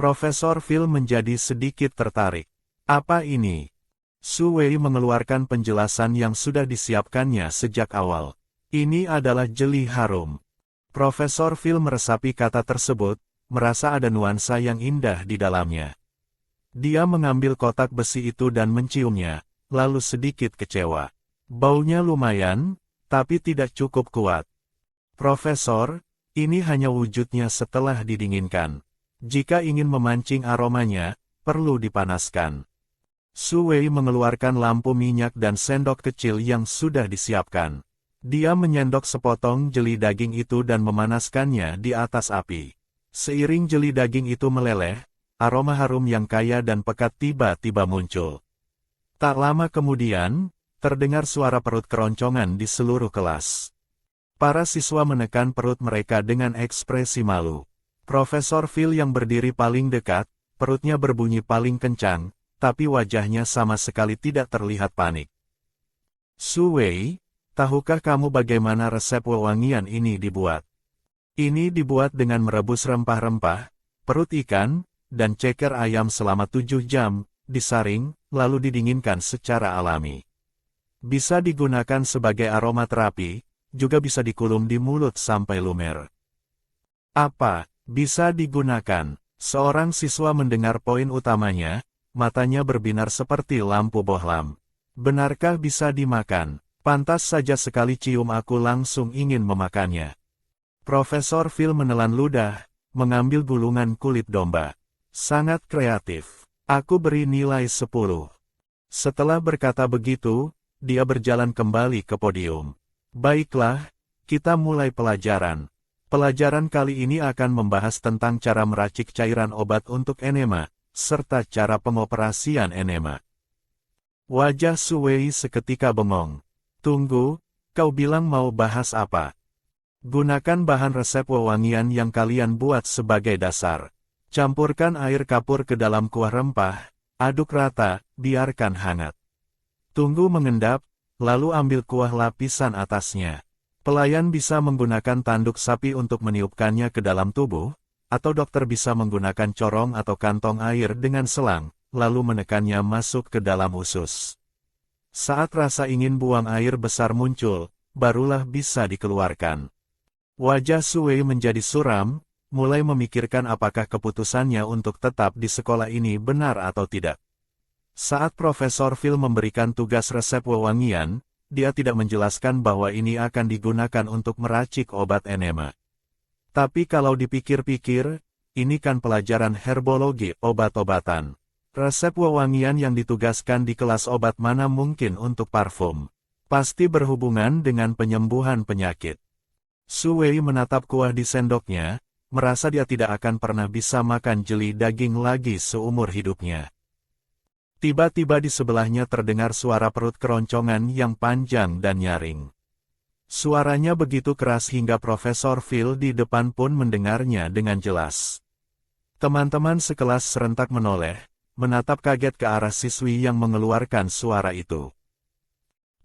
Profesor Phil menjadi sedikit tertarik. Apa ini? Su Wei mengeluarkan penjelasan yang sudah disiapkannya sejak awal. Ini adalah jeli harum. Profesor Phil meresapi kata tersebut, merasa ada nuansa yang indah di dalamnya. Dia mengambil kotak besi itu dan menciumnya, lalu sedikit kecewa. Baunya lumayan, tapi tidak cukup kuat. Profesor, ini hanya wujudnya setelah didinginkan. Jika ingin memancing aromanya, perlu dipanaskan. Su Wei mengeluarkan lampu minyak dan sendok kecil yang sudah disiapkan. Dia menyendok sepotong jeli daging itu dan memanaskannya di atas api. Seiring jeli daging itu meleleh, aroma harum yang kaya dan pekat tiba-tiba muncul. Tak lama kemudian, terdengar suara perut keroncongan di seluruh kelas. Para siswa menekan perut mereka dengan ekspresi malu. Profesor Phil yang berdiri paling dekat, perutnya berbunyi paling kencang, tapi wajahnya sama sekali tidak terlihat panik. Su Wei, tahukah kamu bagaimana resep wewangian ini dibuat? Ini dibuat dengan merebus rempah-rempah, perut ikan, dan ceker ayam selama 7 jam, disaring, lalu didinginkan secara alami. Bisa digunakan sebagai aromaterapi, juga bisa dikulum di mulut sampai lumer. Apa? Bisa digunakan? Seorang siswa mendengar poin utamanya, matanya berbinar seperti lampu bohlam. Benarkah bisa dimakan? Pantas saja sekali cium aku langsung ingin memakannya. Profesor Phil menelan ludah, mengambil gulungan kulit domba. Sangat kreatif. Aku beri nilai 10. Setelah berkata begitu, dia berjalan kembali ke podium. Baiklah, kita mulai pelajaran. Pelajaran kali ini akan membahas tentang cara meracik cairan obat untuk enema, serta cara pengoperasian enema. Wajah Su Wei seketika bengong. Tunggu, kau bilang mau bahas apa? Gunakan bahan resep wewangian yang kalian buat sebagai dasar. Campurkan air kapur ke dalam kuah rempah, aduk rata, biarkan hangat. Tunggu mengendap, lalu ambil kuah lapisan atasnya. Pelayan bisa menggunakan tanduk sapi untuk meniupkannya ke dalam tubuh, atau dokter bisa menggunakan corong atau kantong air dengan selang, lalu menekannya masuk ke dalam usus. Saat rasa ingin buang air besar muncul, barulah bisa dikeluarkan. Wajah Su Wei menjadi suram, mulai memikirkan apakah keputusannya untuk tetap di sekolah ini benar atau tidak. Saat Profesor Phil memberikan tugas resep wewangian, dia tidak menjelaskan bahwa ini akan digunakan untuk meracik obat enema. Tapi kalau dipikir-pikir, ini kan pelajaran herbologi obat-obatan. Resep wewangian yang ditugaskan di kelas obat mana mungkin untuk parfum. Pasti berhubungan dengan penyembuhan penyakit. Su Wei menatap kuah di sendoknya, merasa dia tidak akan pernah bisa makan jeli daging lagi seumur hidupnya. Tiba-tiba di sebelahnya terdengar suara perut keroncongan yang panjang dan nyaring. Suaranya begitu keras hingga Profesor Phil di depan pun mendengarnya dengan jelas. Teman-teman sekelas serentak menoleh, menatap kaget ke arah siswi yang mengeluarkan suara itu.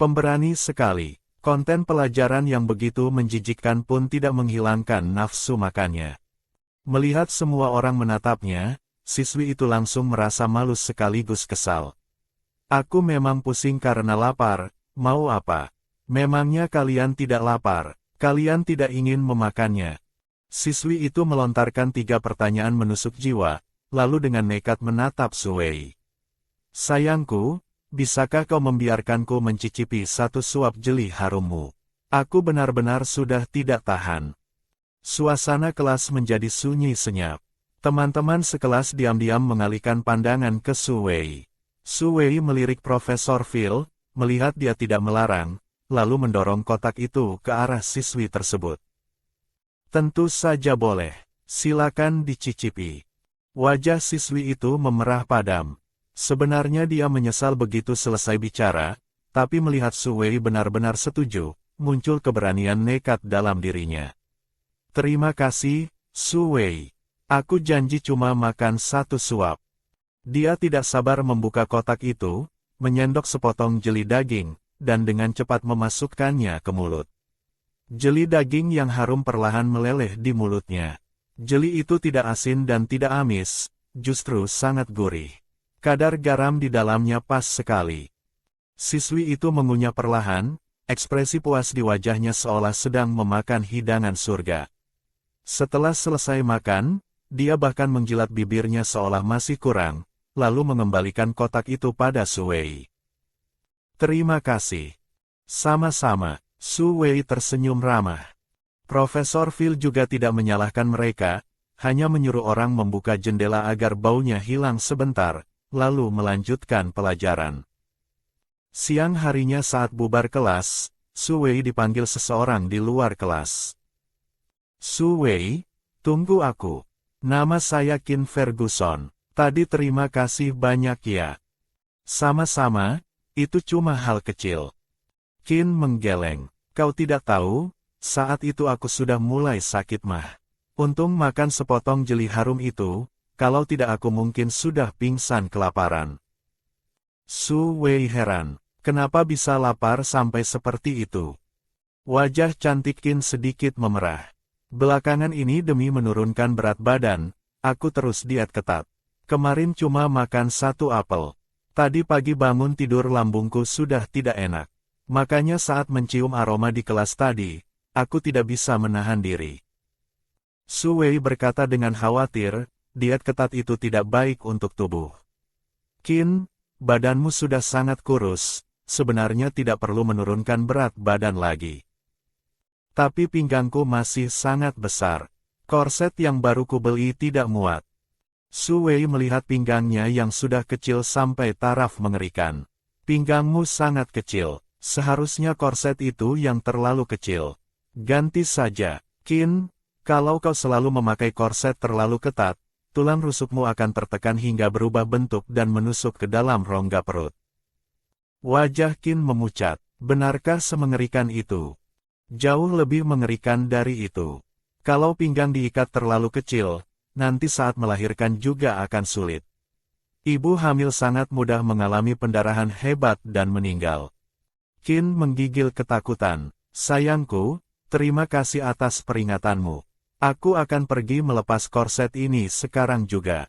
Pemberani sekali. Konten pelajaran yang begitu menjijikkan pun tidak menghilangkan nafsu makannya. Melihat semua orang menatapnya, siswi itu langsung merasa malu sekaligus kesal. Aku memang pusing karena lapar, mau apa? Memangnya kalian tidak lapar, kalian tidak ingin memakannya? Siswi itu melontarkan 3 pertanyaan menusuk jiwa, lalu dengan nekat menatap Su Wei. Sayangku, bisakah kau membiarkanku mencicipi 1 suap jeli harummu? Aku benar-benar sudah tidak tahan. Suasana kelas menjadi sunyi senyap. Teman-teman sekelas diam-diam mengalihkan pandangan ke Su Wei. Su Wei melirik Profesor Phil, melihat dia tidak melarang, lalu mendorong kotak itu ke arah siswi tersebut. Tentu saja boleh, silakan dicicipi. Wajah siswi itu memerah padam. Sebenarnya dia menyesal begitu selesai bicara, tapi melihat Su Wei benar-benar setuju, muncul keberanian nekat dalam dirinya. Terima kasih, Su Wei. Aku janji cuma makan 1 suap. Dia tidak sabar membuka kotak itu, menyendok sepotong jeli daging, dan dengan cepat memasukkannya ke mulut. Jeli daging yang harum perlahan meleleh di mulutnya. Jeli itu tidak asin dan tidak amis, justru sangat gurih. Kadar garam di dalamnya pas sekali. Siswi itu mengunyah perlahan, ekspresi puas di wajahnya seolah sedang memakan hidangan surga. Setelah selesai makan, dia bahkan menjilat bibirnya seolah masih kurang, lalu mengembalikan kotak itu pada Su Wei. Terima kasih. Sama-sama, Su Wei tersenyum ramah. Profesor Phil juga tidak menyalahkan mereka, hanya menyuruh orang membuka jendela agar baunya hilang sebentar, lalu melanjutkan pelajaran. Siang harinya saat bubar kelas, Su Wei dipanggil seseorang di luar kelas. Su Wei, tunggu aku. Nama saya Qin Ferguson. Tadi terima kasih banyak ya. Sama-sama, itu cuma hal kecil. Qin menggeleng. Kau tidak tahu, saat itu aku sudah mulai sakit mah. Untung makan sepotong jeli harum itu, kalau tidak aku mungkin sudah pingsan kelaparan. Su Wei heran, kenapa bisa lapar sampai seperti itu? Wajah cantik Qin sedikit memerah. Belakangan ini demi menurunkan berat badan, aku terus diet ketat. Kemarin cuma makan 1 apel. Tadi pagi bangun tidur lambungku sudah tidak enak. Makanya saat mencium aroma di kelas tadi, aku tidak bisa menahan diri. Su Wei berkata dengan khawatir, diet ketat itu tidak baik untuk tubuh. Qin, badanmu sudah sangat kurus, sebenarnya tidak perlu menurunkan berat badan lagi. Tapi pinggangku masih sangat besar. Korset yang baru kubeli tidak muat. Su Wei melihat pinggangnya yang sudah kecil sampai taraf mengerikan. Pinggangmu sangat kecil, seharusnya korset itu yang terlalu kecil. Ganti saja, Qin, kalau kau selalu memakai korset terlalu ketat, tulang rusukmu akan tertekan hingga berubah bentuk dan menusuk ke dalam rongga perut. Wajah Qin memucat, benarkah semengerikan itu? Jauh lebih mengerikan dari itu. Kalau pinggang diikat terlalu kecil, nanti saat melahirkan juga akan sulit. Ibu hamil sangat mudah mengalami pendarahan hebat dan meninggal. Qin menggigil ketakutan. Sayangku, terima kasih atas peringatanmu. Aku akan pergi melepas korset ini sekarang juga.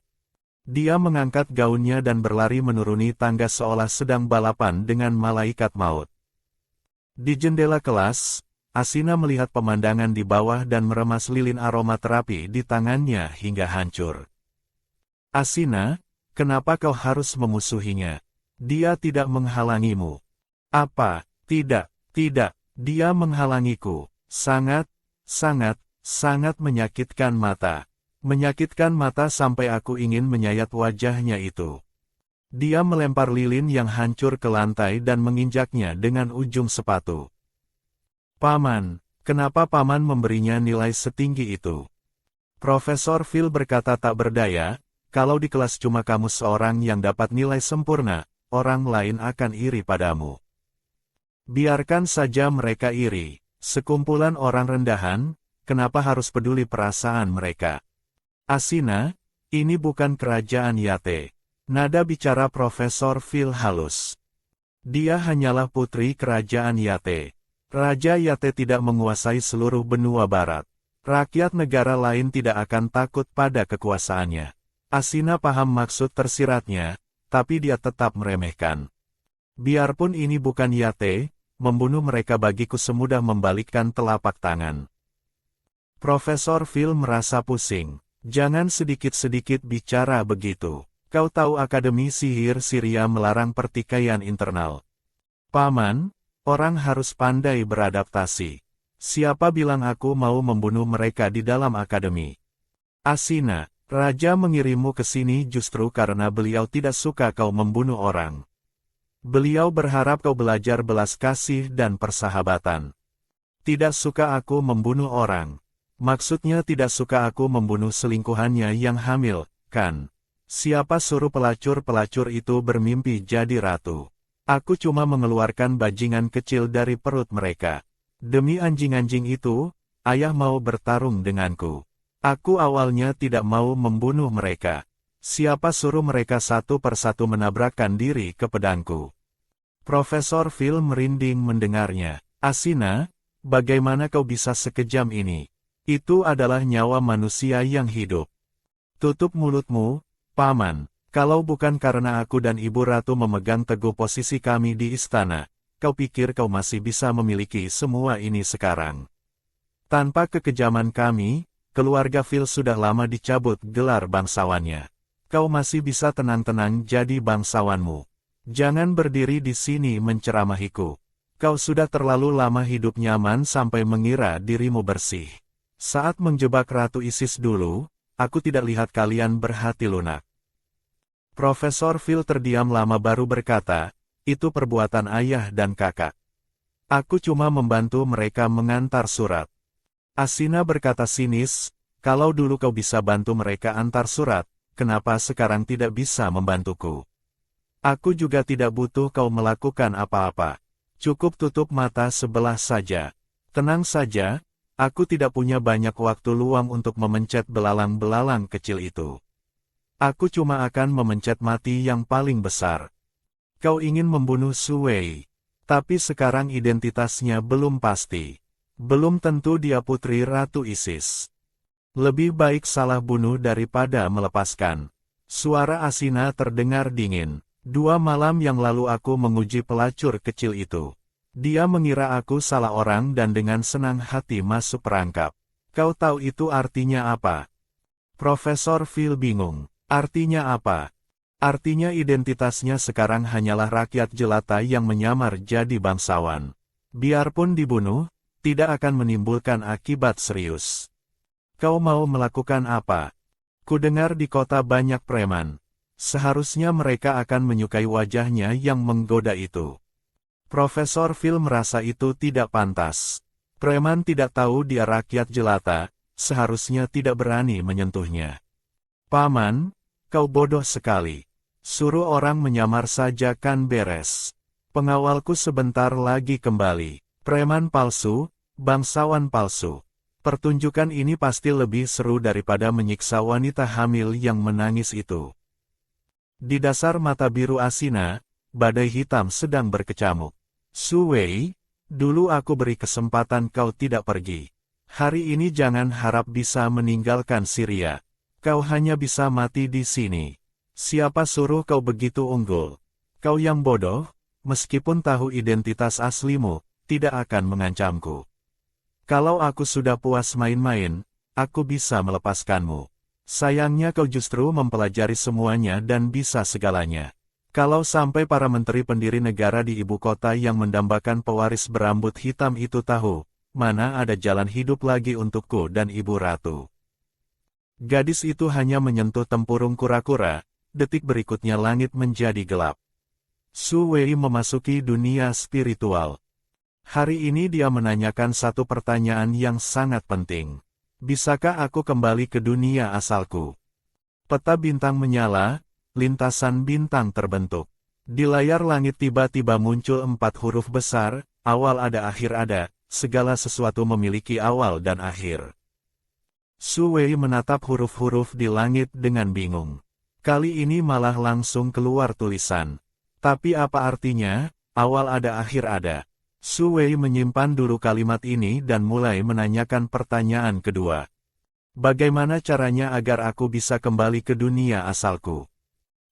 Dia mengangkat gaunnya dan berlari menuruni tangga seolah sedang balapan dengan malaikat maut. Di jendela kelas, Asina melihat pemandangan di bawah dan meremas lilin aromaterapi di tangannya hingga hancur. Asina, kenapa kau harus memusuhinya? Dia tidak menghalangimu. Apa? Tidak, dia menghalangiku. Sangat menyakitkan mata. Menyakitkan mata sampai aku ingin menyayat wajahnya itu. Dia melempar lilin yang hancur ke lantai dan menginjaknya dengan ujung sepatu. Paman, kenapa paman memberinya nilai setinggi itu? Profesor Phil berkata tak berdaya, kalau di kelas cuma kamu seorang yang dapat nilai sempurna, orang lain akan iri padamu. Biarkan saja mereka iri, sekumpulan orang rendahan, kenapa harus peduli perasaan mereka? Asina, ini bukan kerajaan Yate. Nada bicara Profesor Phil halus. Dia hanyalah putri kerajaan Yate. Raja Yate tidak menguasai seluruh benua barat. Rakyat negara lain tidak akan takut pada kekuasaannya. Asina paham maksud tersiratnya, tapi dia tetap meremehkan. Biarpun ini bukan Yate, membunuh mereka bagiku semudah membalikkan telapak tangan. Profesor Phil merasa pusing. Jangan sedikit-sedikit bicara begitu. Kau tahu Akademi Sihir Syria melarang pertikaian internal. Paman, orang harus pandai beradaptasi. Siapa bilang aku mau membunuh mereka di dalam akademi? Asina, Raja mengirimmu ke sini justru karena beliau tidak suka kau membunuh orang. Beliau berharap kau belajar belas kasih dan persahabatan. Tidak suka aku membunuh orang. Maksudnya tidak suka aku membunuh selingkuhannya yang hamil, kan? Siapa suruh pelacur-pelacur itu bermimpi jadi ratu? Aku cuma mengeluarkan bajingan kecil dari perut mereka. Demi anjing-anjing itu, ayah mau bertarung denganku. Aku awalnya tidak mau membunuh mereka. Siapa suruh mereka satu persatu menabrakkan diri ke pedangku? Profesor Phil merinding mendengarnya. Asina, bagaimana kau bisa sekejam ini? Itu adalah nyawa manusia yang hidup. Tutup mulutmu, Paman, kalau bukan karena aku dan Ibu Ratu memegang teguh posisi kami di istana, kau pikir kau masih bisa memiliki semua ini sekarang? Tanpa kekejaman kami, keluarga Phil sudah lama dicabut gelar bangsawannya. Kau masih bisa tenang-tenang jadi bangsawanmu. Jangan berdiri di sini menceramahiku. Kau sudah terlalu lama hidup nyaman sampai mengira dirimu bersih. Saat menjebak Ratu Isis dulu, aku tidak lihat kalian berhati lunak. Profesor Phil terdiam lama baru berkata, itu perbuatan ayah dan kakak. Aku cuma membantu mereka mengantar surat. Asina berkata sinis, kalau dulu kau bisa bantu mereka antar surat, kenapa sekarang tidak bisa membantuku? Aku juga tidak butuh kau melakukan apa-apa. Cukup tutup mata sebelah saja. Tenang saja, aku tidak punya banyak waktu luang untuk memencet belalang-belalang kecil itu. Aku cuma akan memencet mati yang paling besar. Kau ingin membunuh Su Wei, tapi sekarang identitasnya belum pasti. Belum tentu dia putri Ratu Isis. Lebih baik salah bunuh daripada melepaskan. Suara Asina terdengar dingin. 2 malam yang lalu aku menguji pelacur kecil itu. Dia mengira aku salah orang dan dengan senang hati masuk perangkap. Kau tahu itu artinya apa? Profesor Phil bingung. Artinya apa? Artinya identitasnya sekarang hanyalah rakyat jelata yang menyamar jadi bangsawan. Biarpun dibunuh, tidak akan menimbulkan akibat serius. Kau mau melakukan apa? Kudengar di kota banyak preman. Seharusnya mereka akan menyukai wajahnya yang menggoda itu. Profesor Phil merasa itu tidak pantas. Preman tidak tahu dia rakyat jelata, seharusnya tidak berani menyentuhnya. Paman, kau bodoh sekali. Suruh orang menyamar saja kan beres. Pengawalku sebentar lagi kembali. Preman palsu, bangsawan palsu. Pertunjukan ini pasti lebih seru daripada menyiksa wanita hamil yang menangis itu. Di dasar mata biru Asina, badai hitam sedang berkecamuk. Su Wei, dulu aku beri kesempatan kau tidak pergi. Hari ini jangan harap bisa meninggalkan Syria. Kau hanya bisa mati di sini. Siapa suruh kau begitu unggul? Kau yang bodoh, meskipun tahu identitas aslimu, tidak akan mengancamku. Kalau aku sudah puas main-main, aku bisa melepaskanmu. Sayangnya kau justru mempelajari semuanya dan bisa segalanya. Kalau sampai para menteri pendiri negara di ibu kota yang mendambakan pewaris berambut hitam itu tahu, mana ada jalan hidup lagi untukku dan Ibu Ratu. Gadis itu hanya menyentuh tempurung kura-kura, detik berikutnya langit menjadi gelap. Su Wei memasuki dunia spiritual. Hari ini dia menanyakan satu pertanyaan yang sangat penting. Bisakah aku kembali ke dunia asalku? Peta bintang menyala, lintasan bintang terbentuk. Di layar langit tiba-tiba muncul 4 huruf besar, awal ada akhir ada, segala sesuatu memiliki awal dan akhir. Su Wei menatap huruf-huruf di langit dengan bingung. Kali ini malah langsung keluar tulisan. Tapi apa artinya, awal ada akhir ada? Su Wei menyimpan dulu kalimat ini dan mulai menanyakan pertanyaan kedua. Bagaimana caranya agar aku bisa kembali ke dunia asalku?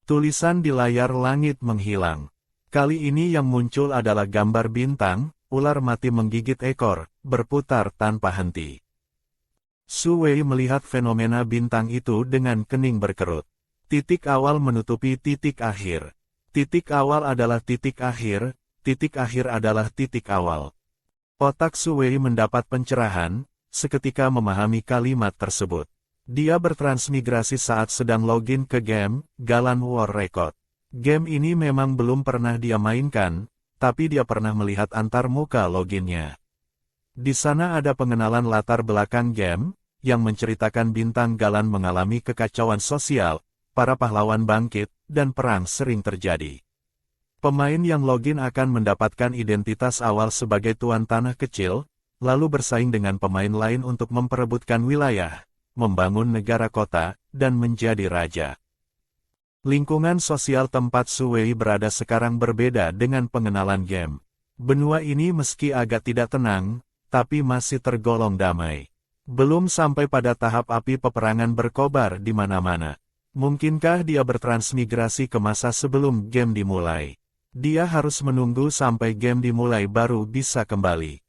Tulisan di layar langit menghilang. Kali ini yang muncul adalah gambar bintang, ular mati menggigit ekor, berputar tanpa henti. Su Wei melihat fenomena bintang itu dengan kening berkerut. Titik awal menutupi titik akhir. Titik awal adalah titik akhir adalah titik awal. Otak Su Wei mendapat pencerahan, seketika memahami kalimat tersebut. Dia bertransmigrasi saat sedang login ke game, Galan War Record. Game ini memang belum pernah dia mainkan, tapi dia pernah melihat antar muka loginnya. Di sana ada pengenalan latar belakang game, yang menceritakan bintang Galan mengalami kekacauan sosial, para pahlawan bangkit, dan perang sering terjadi. Pemain yang login akan mendapatkan identitas awal sebagai tuan tanah kecil, lalu bersaing dengan pemain lain untuk memperebutkan wilayah, membangun negara kota, dan menjadi raja. Lingkungan sosial tempat Su Wei berada sekarang berbeda dengan pengenalan game. Benua ini meski agak tidak tenang, tapi masih tergolong damai. Belum sampai pada tahap api peperangan berkobar di mana-mana. Mungkinkah dia bertransmigrasi ke masa sebelum game dimulai? Dia harus menunggu sampai game dimulai baru bisa kembali.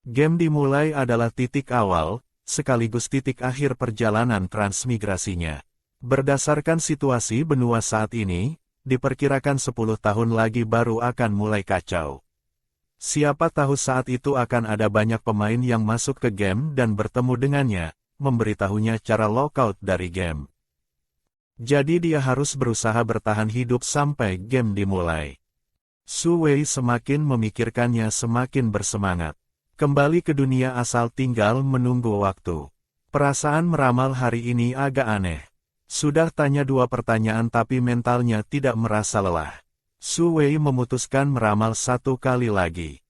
Game dimulai adalah titik awal, sekaligus titik akhir perjalanan transmigrasinya. Berdasarkan situasi benua saat ini, diperkirakan 10 tahun lagi baru akan mulai kacau. Siapa tahu saat itu akan ada banyak pemain yang masuk ke game dan bertemu dengannya, memberitahunya cara lockout dari game. Jadi dia harus berusaha bertahan hidup sampai game dimulai. Su Wei semakin memikirkannya semakin bersemangat. Kembali ke dunia asal tinggal menunggu waktu. Perasaan meramal hari ini agak aneh. Sudah tanya 2 pertanyaan tapi mentalnya tidak merasa lelah. Su Wei memutuskan meramal 1 kali lagi.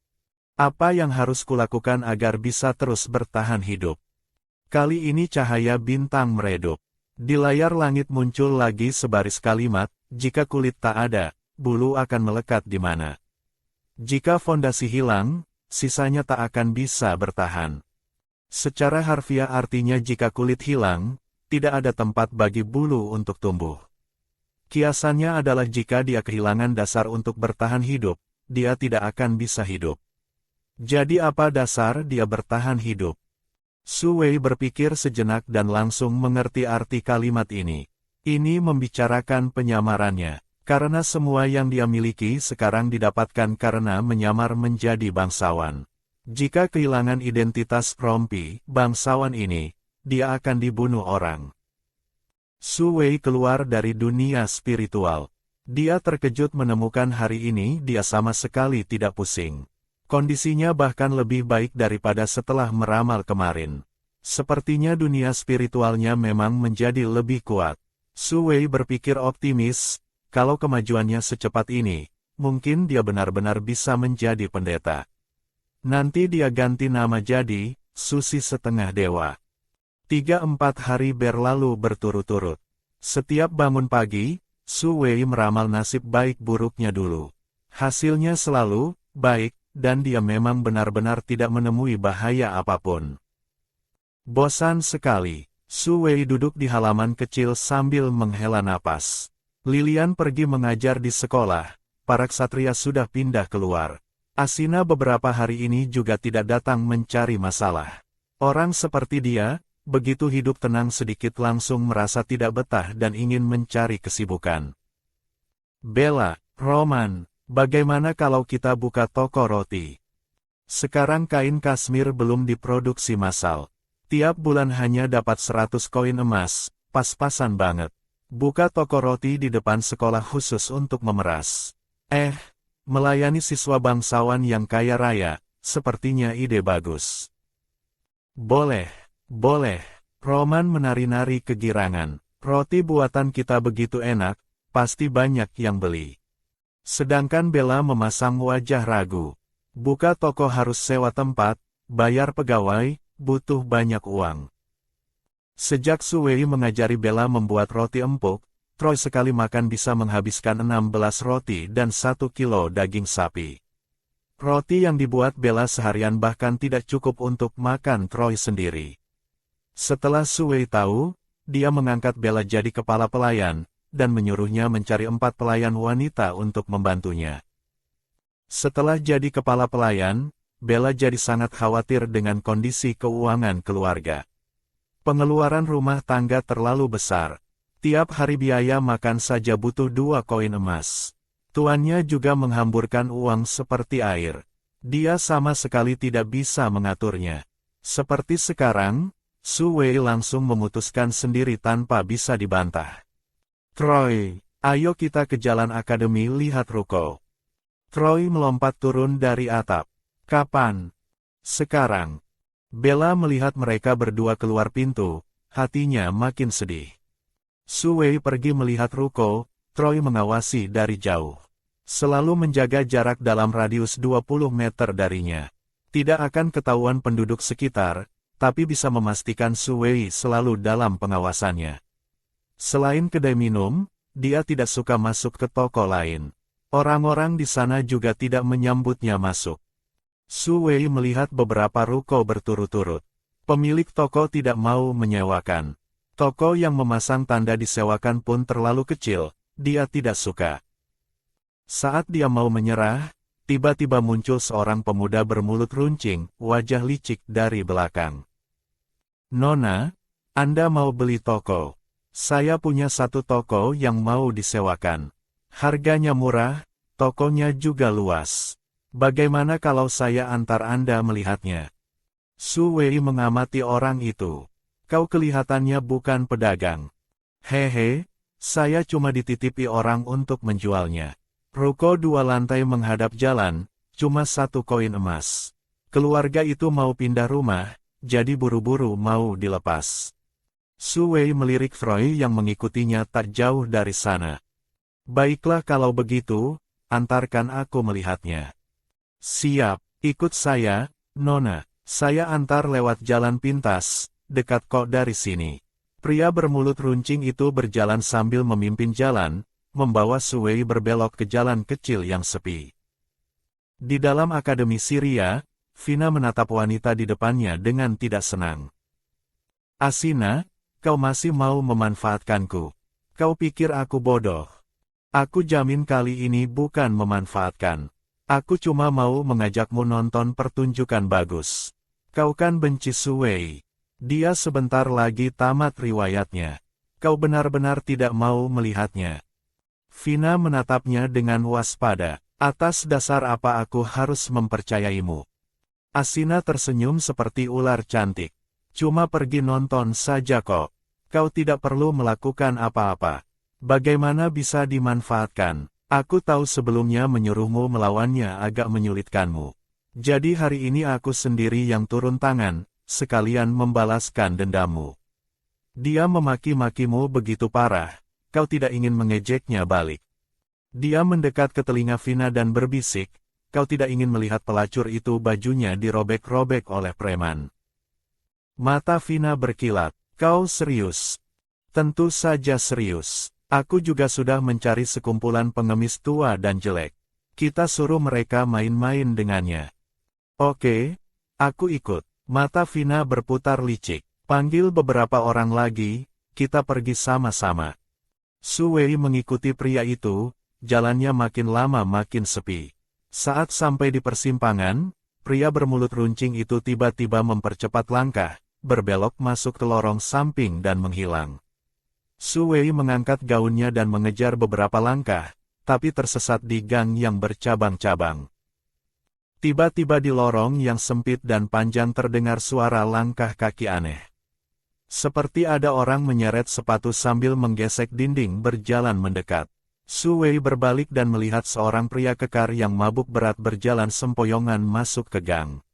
Apa yang harus kulakukan agar bisa terus bertahan hidup? Kali ini cahaya bintang meredup. Di layar langit muncul lagi sebaris kalimat, jika kulit tak ada, bulu akan melekat di mana. Jika fondasi hilang, sisanya tak akan bisa bertahan. Secara harfiah artinya jika kulit hilang, tidak ada tempat bagi bulu untuk tumbuh. Kiasannya adalah jika dia kehilangan dasar untuk bertahan hidup, dia tidak akan bisa hidup. Jadi apa dasar dia bertahan hidup? Su Wei berpikir sejenak dan langsung mengerti arti kalimat ini. Ini membicarakan penyamarannya, karena semua yang dia miliki sekarang didapatkan karena menyamar menjadi bangsawan. Jika kehilangan identitas rompi, bangsawan ini, dia akan dibunuh orang. Su Wei keluar dari dunia spiritual. Dia terkejut menemukan hari ini dia sama sekali tidak pusing. Kondisinya bahkan lebih baik daripada setelah meramal kemarin. Sepertinya dunia spiritualnya memang menjadi lebih kuat. Su Wei berpikir optimis, kalau kemajuannya secepat ini, mungkin dia benar-benar bisa menjadi pendeta. Nanti dia ganti nama jadi, Susi Setengah Dewa. 3-4 hari berlalu berturut-turut. Setiap bangun pagi, Su Wei meramal nasib baik buruknya dulu. Hasilnya selalu baik, dan dia memang benar-benar tidak menemui bahaya apapun. Bosan sekali, Su Wei duduk di halaman kecil sambil menghela napas. Lilian pergi mengajar di sekolah, para ksatria sudah pindah keluar. Asina beberapa hari ini juga tidak datang mencari masalah. Orang seperti dia, begitu hidup tenang sedikit langsung merasa tidak betah dan ingin mencari kesibukan. Bella, Roman, bagaimana kalau kita buka toko roti? Sekarang kain kasmir belum diproduksi massal. Tiap bulan hanya dapat 100 koin emas, pas-pasan banget. Buka toko roti di depan sekolah khusus untuk memeras. Melayani siswa bangsawan yang kaya raya, sepertinya ide bagus. Boleh. Roman menari-nari kegirangan. Roti buatan kita begitu enak, pasti banyak yang beli. Sedangkan Bella memasang wajah ragu. Buka toko harus sewa tempat, bayar pegawai, butuh banyak uang. Sejak Su Wei mengajari Bella membuat roti empuk, Troy sekali makan bisa menghabiskan 16 roti dan 1 kilo daging sapi. Roti yang dibuat Bella seharian bahkan tidak cukup untuk makan Troy sendiri. Setelah Su Wei tahu, dia mengangkat Bella jadi kepala pelayan, dan menyuruhnya mencari 4 pelayan wanita untuk membantunya. Setelah jadi kepala pelayan, Bella jadi sangat khawatir dengan kondisi keuangan keluarga. Pengeluaran rumah tangga terlalu besar. Tiap hari biaya makan saja butuh 2 koin emas. Tuannya juga menghamburkan uang seperti air. Dia sama sekali tidak bisa mengaturnya. Seperti sekarang, Su Wei langsung memutuskan sendiri tanpa bisa dibantah. Troy, ayo kita ke jalan akademi lihat ruko. Troy melompat turun dari atap. Kapan? Sekarang. Bella melihat mereka berdua keluar pintu, hatinya makin sedih. Su Wei pergi melihat ruko, Troy mengawasi dari jauh. Selalu menjaga jarak dalam radius 20 meter darinya. Tidak akan ketahuan penduduk sekitar, tapi bisa memastikan Su Wei selalu dalam pengawasannya. Selain kedai minum, dia tidak suka masuk ke toko lain. Orang-orang di sana juga tidak menyambutnya masuk. Su Wei melihat beberapa ruko berturut-turut. Pemilik toko tidak mau menyewakan. Toko yang memasang tanda disewakan pun terlalu kecil, dia tidak suka. Saat dia mau menyerah, tiba-tiba muncul seorang pemuda bermulut runcing, wajah licik dari belakang. Nona, Anda mau beli toko? Saya punya satu toko yang mau disewakan. Harganya murah, tokonya juga luas. Bagaimana kalau saya antar Anda melihatnya? Su Wei mengamati orang itu. Kau kelihatannya bukan pedagang. Hehe, saya cuma dititipi orang untuk menjualnya. Ruko 2 lantai menghadap jalan, cuma 1 koin emas. Keluarga itu mau pindah rumah, jadi buru-buru mau dilepas. Su Wei melirik Freud yang mengikutinya tak jauh dari sana. Baiklah kalau begitu, antarkan aku melihatnya. Siap, ikut saya, Nona. Saya antar lewat jalan pintas, dekat kok dari sini. Pria bermulut runcing itu berjalan sambil memimpin jalan, membawa Su Wei berbelok ke jalan kecil yang sepi. Di dalam akademi Syria, Vina menatap wanita di depannya dengan tidak senang. Asina, kau masih mau memanfaatkanku. Kau pikir aku bodoh? Aku jamin kali ini bukan memanfaatkan. Aku cuma mau mengajakmu nonton pertunjukan bagus. Kau kan benci Su Wei. Dia sebentar lagi tamat riwayatnya. Kau benar-benar tidak mau melihatnya. Vina menatapnya dengan waspada. Atas dasar apa aku harus mempercayaimu? Asina tersenyum seperti ular cantik. Cuma pergi nonton saja kok. Kau tidak perlu melakukan apa-apa. Bagaimana bisa dimanfaatkan? Aku tahu sebelumnya menyuruhmu melawannya agak menyulitkanmu. Jadi hari ini aku sendiri yang turun tangan, sekalian membalaskan dendammu. Dia memaki-makimu begitu parah, kau tidak ingin mengejeknya balik. Dia mendekat ke telinga Vina dan berbisik, kau tidak ingin melihat pelacur itu bajunya dirobek-robek oleh preman. Mata Vina berkilat, kau serius? Tentu saja serius. Aku juga sudah mencari sekumpulan pengemis tua dan jelek. Kita suruh mereka main-main dengannya. Oke, aku ikut. Mata Vina berputar licik. Panggil beberapa orang lagi, kita pergi sama-sama. Su Wei mengikuti pria itu, jalannya makin lama makin sepi. Saat sampai di persimpangan, pria bermulut runcing itu tiba-tiba mempercepat langkah, berbelok masuk ke lorong samping dan menghilang. Su Wei mengangkat gaunnya dan mengejar beberapa langkah, tapi tersesat di gang yang bercabang-cabang. Tiba-tiba di lorong yang sempit dan panjang terdengar suara langkah kaki aneh. Seperti ada orang menyeret sepatu sambil menggesek dinding berjalan mendekat. Su Wei berbalik dan melihat seorang pria kekar yang mabuk berat berjalan sempoyongan masuk ke gang.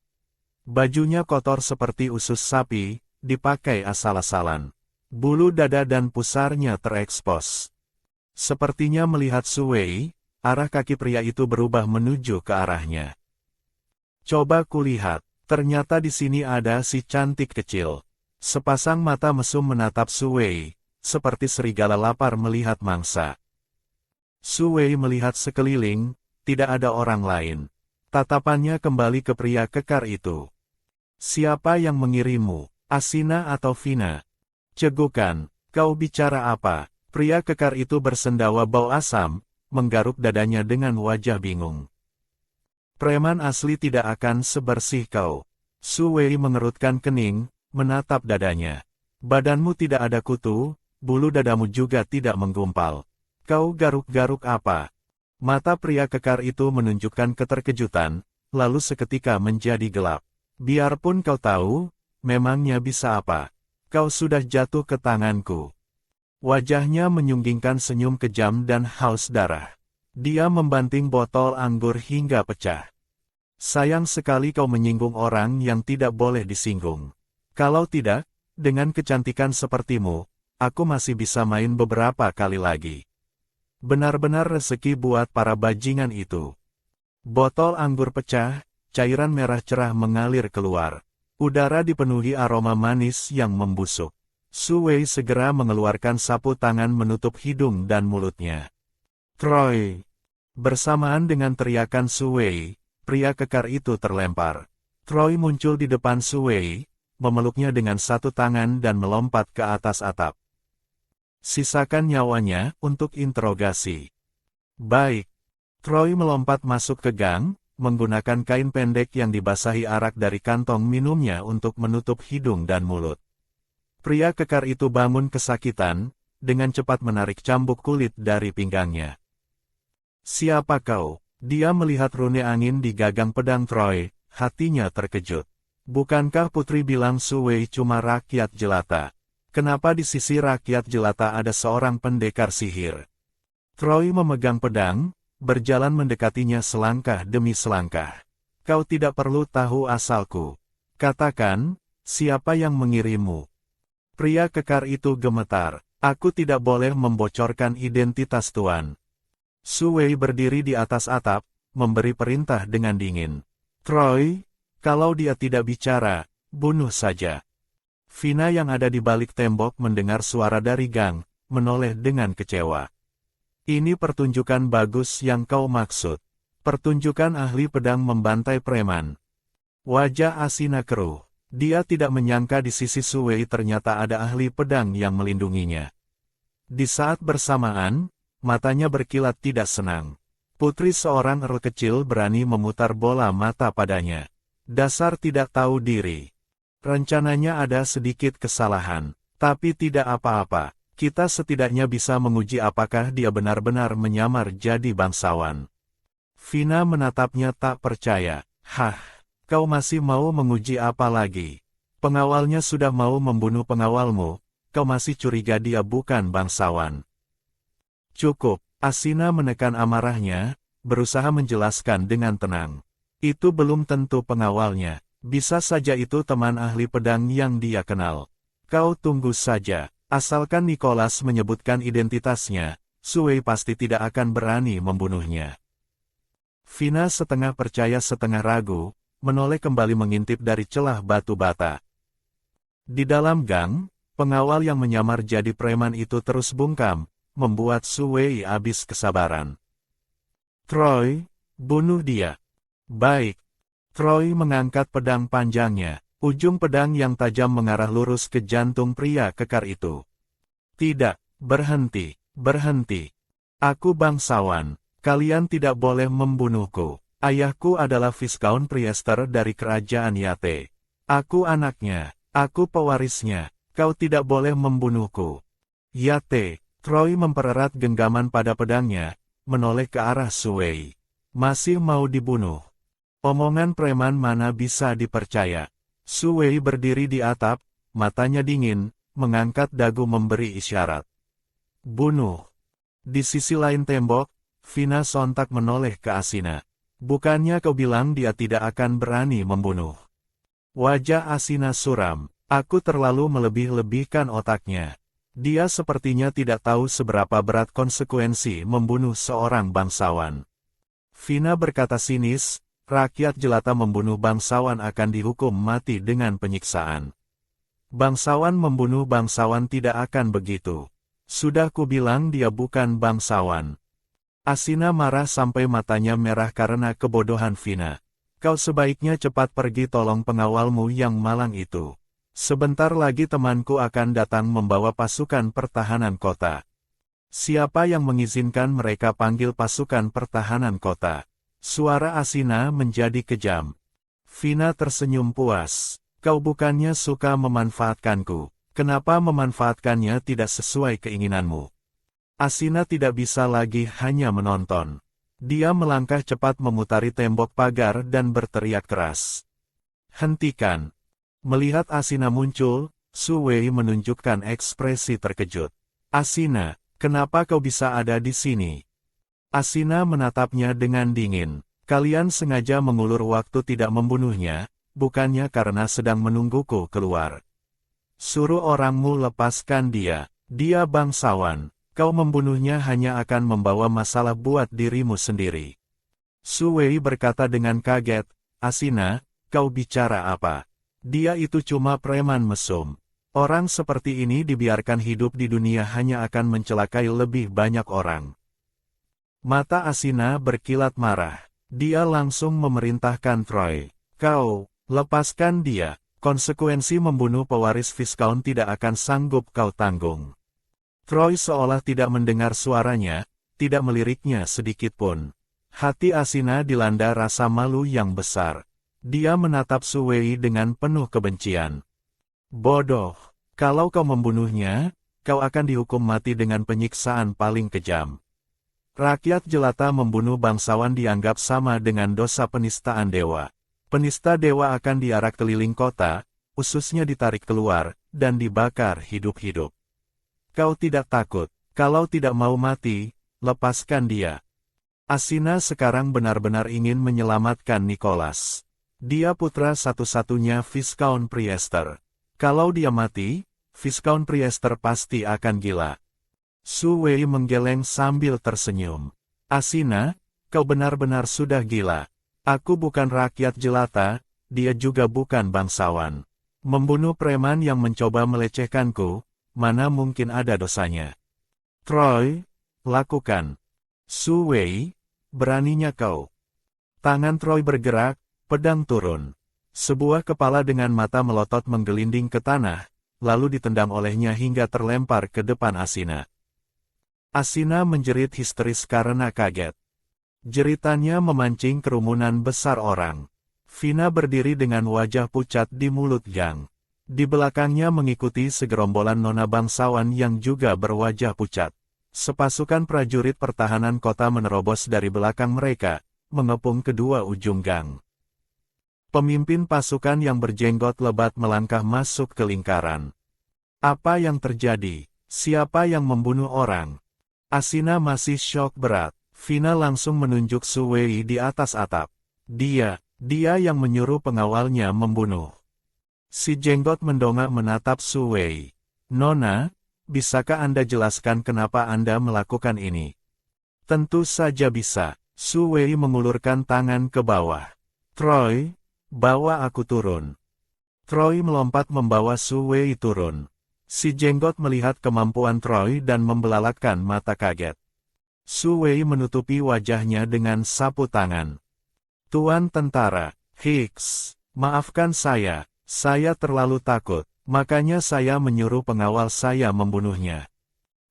Bajunya kotor seperti usus sapi, dipakai asal-asalan. Bulu dada dan pusarnya terekspos. Sepertinya melihat Su Wei, arah kaki pria itu berubah menuju ke arahnya. Coba kulihat, ternyata di sini ada si cantik kecil. Sepasang mata mesum menatap Su Wei, seperti serigala lapar melihat mangsa. Su Wei melihat sekeliling, tidak ada orang lain. Tatapannya kembali ke pria kekar itu. Siapa yang mengirimmu, Asina atau Vina? Cegukan, kau bicara apa? Pria kekar itu bersendawa bau asam, menggaruk dadanya dengan wajah bingung. Preman asli tidak akan sebersih kau. Su Wei mengerutkan kening, menatap dadanya. Badanmu tidak ada kutu, bulu dadamu juga tidak menggumpal. Kau garuk-garuk apa? Mata pria kekar itu menunjukkan keterkejutan, lalu seketika menjadi gelap. Biarpun kau tahu, memangnya bisa apa? Kau sudah jatuh ke tanganku. Wajahnya menyunggingkan senyum kejam dan haus darah. Dia membanting botol anggur hingga pecah. Sayang sekali kau menyinggung orang yang tidak boleh disinggung. Kalau tidak, dengan kecantikan sepertimu, aku masih bisa main beberapa kali lagi. Benar-benar rezeki buat para bajingan itu. Botol anggur pecah, cairan merah cerah mengalir keluar. Udara dipenuhi aroma manis yang membusuk. Su Wei segera mengeluarkan sapu tangan menutup hidung dan mulutnya. Troy! Bersamaan dengan teriakan Su Wei, pria kekar itu terlempar. Troy muncul di depan Su Wei, memeluknya dengan satu tangan dan melompat ke atas atap. Sisakan nyawanya untuk interogasi. Baik. Troy melompat masuk ke gang, menggunakan kain pendek yang dibasahi arak dari kantong minumnya untuk menutup hidung dan mulut. Pria kekar itu bangun kesakitan, dengan cepat menarik cambuk kulit dari pinggangnya. "Siapa kau?" Dia melihat rune angin di gagang pedang Troy, hatinya terkejut. "Bukankah putri bilang Su Wei cuma rakyat jelata? Kenapa di sisi rakyat jelata ada seorang pendekar sihir?" Troy memegang pedang, berjalan mendekatinya selangkah demi selangkah. "Kau tidak perlu tahu asalku. Katakan, siapa yang mengirimmu?" Pria kekar itu gemetar. "Aku tidak boleh membocorkan identitas Tuan." Su Wei berdiri di atas atap, memberi perintah dengan dingin. "Troy, kalau dia tidak bicara, bunuh saja." Vina yang ada di balik tembok mendengar suara dari gang, menoleh dengan kecewa. "Ini pertunjukan bagus yang kau maksud. Pertunjukan ahli pedang membantai preman." Wajah Asina keruh. Dia tidak menyangka di sisi Su Wei ternyata ada ahli pedang yang melindunginya. Di saat bersamaan, matanya berkilat tidak senang. Putri seorang earl kecil berani memutar bola mata padanya. Dasar tidak tahu diri. Rencananya ada sedikit kesalahan, tapi tidak apa-apa. Kita setidaknya bisa menguji apakah dia benar-benar menyamar jadi bangsawan. Vina menatapnya tak percaya. "Hah, kau masih mau menguji apa lagi? Pengawalnya sudah mau membunuh pengawalmu, kau masih curiga dia bukan bangsawan." "Cukup." Asina menekan amarahnya, berusaha menjelaskan dengan tenang. "Itu belum tentu pengawalnya. Bisa saja itu teman ahli pedang yang dia kenal. Kau tunggu saja. Asalkan Nicholas menyebutkan identitasnya, Su Wei pasti tidak akan berani membunuhnya." Vina setengah percaya setengah ragu, menoleh kembali mengintip dari celah batu bata. Di dalam gang, pengawal yang menyamar jadi preman itu terus bungkam, membuat Su Wei habis kesabaran. "Troy, bunuh dia." "Baik." Troy mengangkat pedang panjangnya, ujung pedang yang tajam mengarah lurus ke jantung pria kekar itu. "Tidak, berhenti, berhenti. Aku bangsawan, kalian tidak boleh membunuhku. Ayahku adalah Viscount Priester dari kerajaan Yate. Aku anaknya, aku pewarisnya, kau tidak boleh membunuhku." "Yate." Troy mempererat genggaman pada pedangnya, menoleh ke arah Su Wei. "Masih mau dibunuh? Omongan preman mana bisa dipercaya?" Su Wei berdiri di atap, matanya dingin, mengangkat dagu memberi isyarat. "Bunuh." Di sisi lain tembok, Vina sontak menoleh ke Asina. "Bukannya kau bilang dia tidak akan berani membunuh?" Wajah Asina suram. "Aku terlalu melebih-lebihkan otaknya. Dia sepertinya tidak tahu seberapa berat konsekuensi membunuh seorang bangsawan." Vina berkata sinis, "Rakyat jelata membunuh bangsawan akan dihukum mati dengan penyiksaan. Bangsawan membunuh bangsawan tidak akan begitu. Sudah kubilang dia bukan bangsawan." Asina marah sampai matanya merah karena kebodohan Vina. "Kau sebaiknya cepat pergi tolong pengawalmu yang malang itu. Sebentar lagi temanku akan datang membawa pasukan pertahanan kota." "Siapa yang mengizinkan mereka panggil pasukan pertahanan kota?" Suara Asina menjadi kejam. Vina tersenyum puas. "Kau bukannya suka memanfaatkanku. Kenapa memanfaatkannya tidak sesuai keinginanmu?" Asina tidak bisa lagi hanya menonton. Dia melangkah cepat memutari tembok pagar dan berteriak keras. "Hentikan!" Melihat Asina muncul, Su Wei menunjukkan ekspresi terkejut. "Asina, kenapa kau bisa ada di sini?" Asina menatapnya dengan dingin. "Kalian sengaja mengulur waktu tidak membunuhnya, bukannya karena sedang menungguku keluar. Suruh orangmu lepaskan dia. Dia bangsawan. Kau membunuhnya hanya akan membawa masalah buat dirimu sendiri." Su Wei berkata dengan kaget, "Asina, kau bicara apa? Dia itu cuma preman mesum. Orang seperti ini dibiarkan hidup di dunia hanya akan mencelakai lebih banyak orang." Mata Asina berkilat marah. Dia langsung memerintahkan Troy, "Kau, lepaskan dia." Konsekuensi membunuh pewaris Viscount tidak akan sanggup kau tanggung. Troy seolah tidak mendengar suaranya, tidak meliriknya sedikitpun. Hati Asina dilanda rasa malu yang besar. Dia menatap Su Wei dengan penuh kebencian. Bodoh, kalau kau membunuhnya, kau akan dihukum mati dengan penyiksaan paling kejam. Rakyat jelata membunuh bangsawan dianggap sama dengan dosa penistaan dewa. Penista dewa akan diarak keliling kota, ususnya ditarik keluar, dan dibakar hidup-hidup. Kau tidak takut, kalau tidak mau mati, lepaskan dia. Asina sekarang benar-benar ingin menyelamatkan Nicholas. Dia putra satu-satunya Viscount Priester. Kalau dia mati, Viscount Priester pasti akan gila. Su Wei menggeleng sambil tersenyum. Asina, kau benar-benar sudah gila. Aku bukan rakyat jelata, dia juga bukan bangsawan. Membunuh preman yang mencoba melecehkanku, mana mungkin ada dosanya. Troy, lakukan. Su Wei, beraninya kau. Tangan Troy bergerak, pedang turun. Sebuah kepala dengan mata melotot menggelinding ke tanah, lalu ditendang olehnya hingga terlempar ke depan Asina. Asina menjerit histeris karena kaget. Jeritannya memancing kerumunan besar orang. Vina berdiri dengan wajah pucat di mulut gang. Di belakangnya mengikuti segerombolan nona bangsawan yang juga berwajah pucat. Sepasukan prajurit pertahanan kota menerobos dari belakang mereka, mengepung kedua ujung gang. Pemimpin pasukan yang berjenggot lebat melangkah masuk ke lingkaran. Apa yang terjadi? Siapa yang membunuh orang? Asina masih syok berat. Vina langsung menunjuk Su Wei di atas atap. Dia yang menyuruh pengawalnya membunuh. Si jenggot mendongak menatap Su Wei. Nona, bisakah Anda jelaskan kenapa Anda melakukan ini? Tentu saja bisa. Su Wei mengulurkan tangan ke bawah. Troy, bawa aku turun. Troy melompat membawa Su Wei turun. Si jenggot melihat kemampuan Troy dan membelalakkan mata kaget. Su Wei menutupi wajahnya dengan sapu tangan. Tuan tentara, Hicks, maafkan saya terlalu takut, makanya saya menyuruh pengawal saya membunuhnya.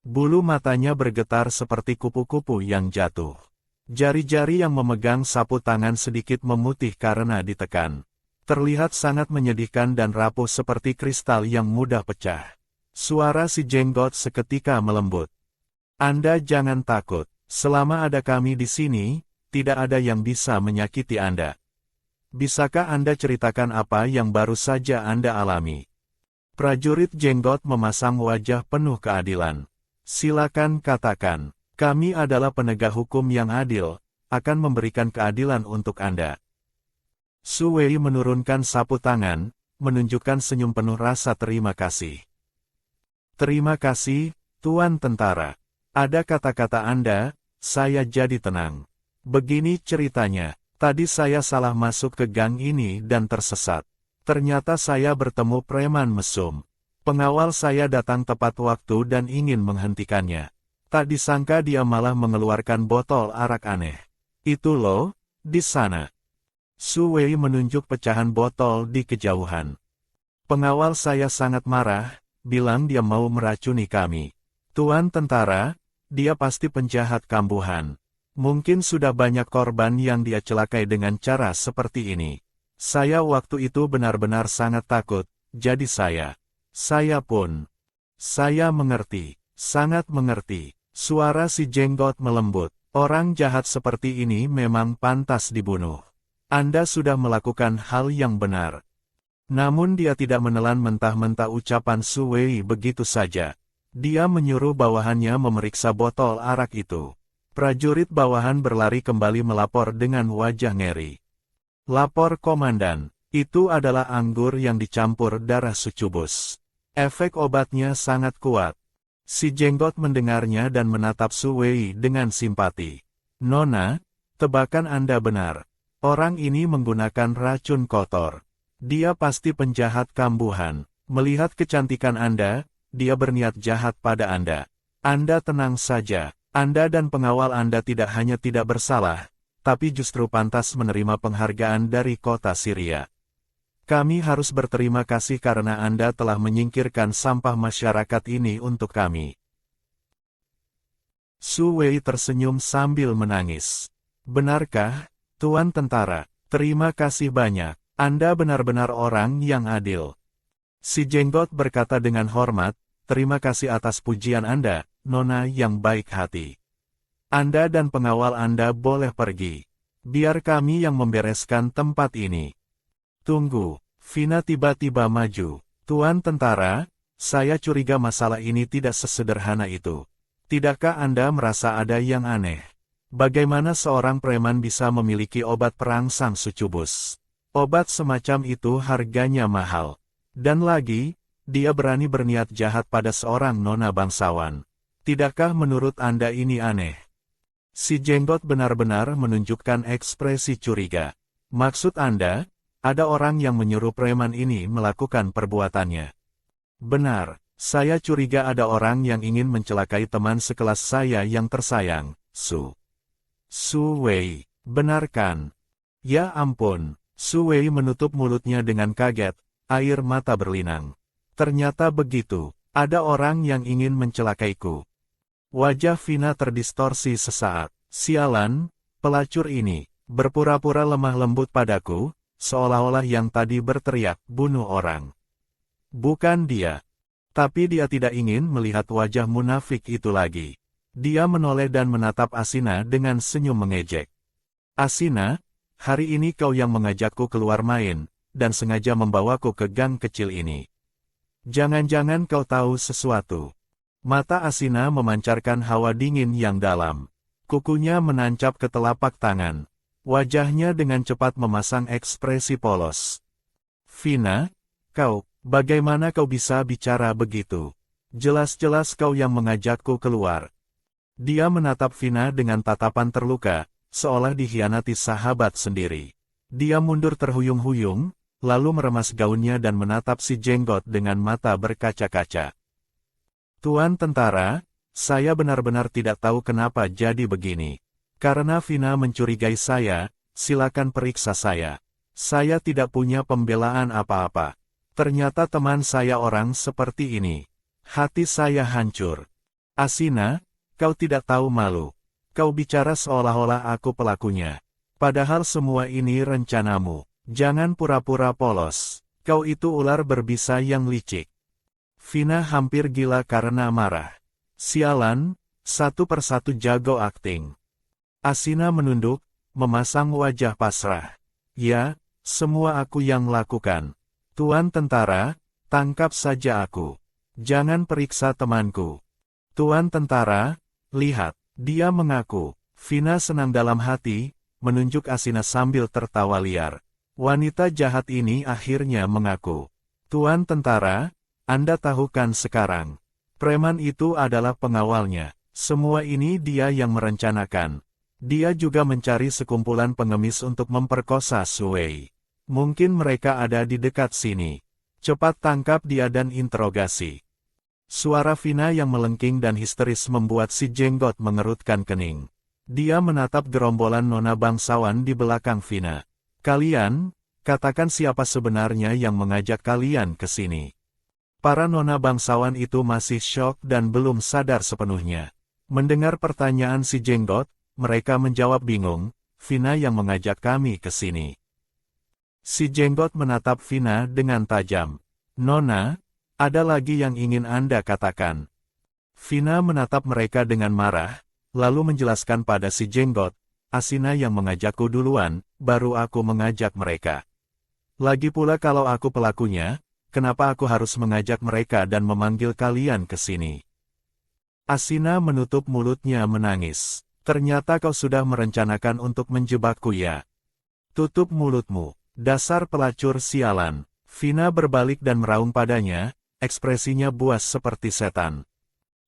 Bulu matanya bergetar seperti kupu-kupu yang jatuh. Jari-jari yang memegang sapu tangan sedikit memutih karena ditekan. Terlihat sangat menyedihkan dan rapuh seperti kristal yang mudah pecah. Suara si jenggot seketika melembut. Anda jangan takut, selama ada kami di sini, tidak ada yang bisa menyakiti Anda. Bisakah Anda ceritakan apa yang baru saja Anda alami? Prajurit jenggot memasang wajah penuh keadilan. Silakan katakan, kami adalah penegak hukum yang adil, akan memberikan keadilan untuk Anda. Su Wei menurunkan sapu tangan, menunjukkan senyum penuh rasa terima kasih. Terima kasih, Tuan Tentara. Ada kata-kata Anda, saya jadi tenang. Begini ceritanya, tadi saya salah masuk ke gang ini dan tersesat. Ternyata saya bertemu preman mesum. Pengawal saya datang tepat waktu dan ingin menghentikannya. Tak disangka dia malah mengeluarkan botol arak aneh. Itu loh, di sana. Su Wei menunjuk pecahan botol di kejauhan. Pengawal saya sangat marah, bilang dia mau meracuni kami. Tuan Tentara, dia pasti penjahat kambuhan. Mungkin sudah banyak korban yang dia celakai dengan cara seperti ini. Saya waktu itu benar-benar sangat takut, jadi saya pun. Saya mengerti, sangat mengerti. Suara si jenggot melembut. Orang jahat seperti ini memang pantas dibunuh. Anda sudah melakukan hal yang benar. Namun dia tidak menelan mentah-mentah ucapan Su Wei begitu saja. Dia menyuruh bawahannya memeriksa botol arak itu. Prajurit bawahan berlari kembali melapor dengan wajah ngeri. Lapor komandan, itu adalah anggur yang dicampur darah sucubus. Efek obatnya sangat kuat. Si jenggot mendengarnya dan menatap Su Wei dengan simpati. Nona, tebakan Anda benar. Orang ini menggunakan racun kotor. Dia pasti penjahat kambuhan. Melihat kecantikan Anda, dia berniat jahat pada Anda. Anda tenang saja. Anda dan pengawal Anda tidak hanya tidak bersalah, tapi justru pantas menerima penghargaan dari kota Syria. Kami harus berterima kasih karena Anda telah menyingkirkan sampah masyarakat ini untuk kami. Su Wei tersenyum sambil menangis. Benarkah, Tuan Tentara? Terima kasih banyak. Anda benar-benar orang yang adil. Si Jenggot berkata dengan hormat, terima kasih atas pujian Anda, Nona yang baik hati. Anda dan pengawal Anda boleh pergi. Biar kami yang membereskan tempat ini. Tunggu, Vina tiba-tiba maju. Tuan Tentara, saya curiga masalah ini tidak sesederhana itu. Tidakkah Anda merasa ada yang aneh? Bagaimana seorang preman bisa memiliki obat perangsang sucubus? Obat semacam itu harganya mahal. Dan lagi, dia berani berniat jahat pada seorang nona bangsawan. Tidakkah menurut Anda ini aneh? Si Jenggot benar-benar menunjukkan ekspresi curiga. Maksud Anda, ada orang yang menyuruh preman ini melakukan perbuatannya. Benar, saya curiga ada orang yang ingin mencelakai teman sekelas saya yang tersayang, Su Wei. Benarkan? Ya ampun, Su Wei menutup mulutnya dengan kaget, air mata berlinang. Ternyata begitu, ada orang yang ingin mencelakaiku. Wajah Vina terdistorsi sesaat. Sialan, pelacur ini, berpura-pura lemah lembut padaku, seolah-olah yang tadi berteriak, bunuh orang. Bukan dia. Tapi dia tidak ingin melihat wajah munafik itu lagi. Dia menoleh dan menatap Asina dengan senyum mengejek. Asina, hari ini kau yang mengajakku keluar main, dan sengaja membawaku ke gang kecil ini. Jangan-jangan kau tahu sesuatu. Mata Asina memancarkan hawa dingin yang dalam. Kukunya menancap ke telapak tangan. Wajahnya dengan cepat memasang ekspresi polos. Vina, bagaimana kau bisa bicara begitu? Jelas-jelas kau yang mengajakku keluar. Dia menatap Vina dengan tatapan terluka, seolah dikhianati sahabat sendiri. Dia mundur terhuyung-huyung, lalu meremas gaunnya dan menatap si Jenggot dengan mata berkaca-kaca. Tuan Tentara, saya benar-benar tidak tahu kenapa jadi begini. Karena Vina mencurigai saya, silakan periksa saya. Saya tidak punya pembelaan apa-apa. Ternyata teman saya orang seperti ini. Hati saya hancur. Asina, kau tidak tahu malu. Kau bicara seolah-olah aku pelakunya. Padahal semua ini rencanamu. Jangan pura-pura polos. Kau itu ular berbisa yang licik. Vina hampir gila karena marah. Sialan, satu persatu jago akting. Asina menunduk, memasang wajah pasrah. Ya, semua aku yang lakukan. Tuan Tentara, tangkap saja aku. Jangan periksa temanku. Tuan Tentara, lihat, dia mengaku. Vina senang dalam hati, menunjuk Asina sambil tertawa liar. Wanita jahat ini akhirnya mengaku. Tuan Tentara, Anda tahu kan sekarang. Preman itu adalah pengawalnya. Semua ini dia yang merencanakan. Dia juga mencari sekumpulan pengemis untuk memperkosa Su Wei. Mungkin mereka ada di dekat sini. Cepat tangkap dia dan interogasi. Suara Vina yang melengking dan histeris membuat si Jenggot mengerutkan kening. Dia menatap gerombolan nona bangsawan di belakang Vina. Kalian, katakan siapa sebenarnya yang mengajak kalian ke sini. Para nona bangsawan itu masih syok dan belum sadar sepenuhnya. Mendengar pertanyaan si Jenggot, mereka menjawab bingung, Vina yang mengajak kami ke sini. Si Jenggot menatap Vina dengan tajam. Nona, ada lagi yang ingin Anda katakan. Vina menatap mereka dengan marah, lalu menjelaskan pada si Jenggot, Asina yang mengajakku duluan, baru aku mengajak mereka. Lagi pula kalau aku pelakunya, kenapa aku harus mengajak mereka dan memanggil kalian ke sini? Asina menutup mulutnya menangis. Ternyata kau sudah merencanakan untuk menjebakku ya. Tutup mulutmu, dasar pelacur sialan. Vina berbalik dan meraung padanya, ekspresinya buas seperti setan.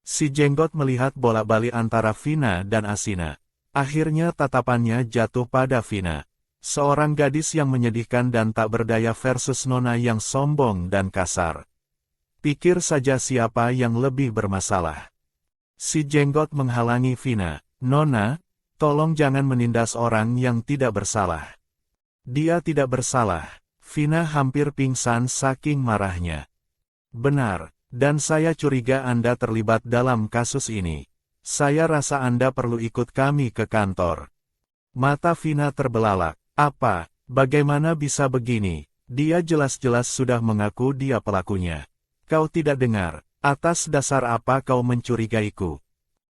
Si Jenggot melihat bolak-balik antara Vina dan Asina. Akhirnya tatapannya jatuh pada Vina. Seorang gadis yang menyedihkan dan tak berdaya versus nona yang sombong dan kasar. Pikir saja siapa yang lebih bermasalah. Si Jenggot menghalangi Vina. Nona, tolong jangan menindas orang yang tidak bersalah. Dia tidak bersalah. Vina hampir pingsan saking marahnya. Benar, dan saya curiga Anda terlibat dalam kasus ini. Saya rasa Anda perlu ikut kami ke kantor. Mata Vina terbelalak. Apa? Bagaimana bisa begini? Dia jelas-jelas sudah mengaku dia pelakunya. Kau tidak dengar. Atas dasar apa kau mencurigaiku?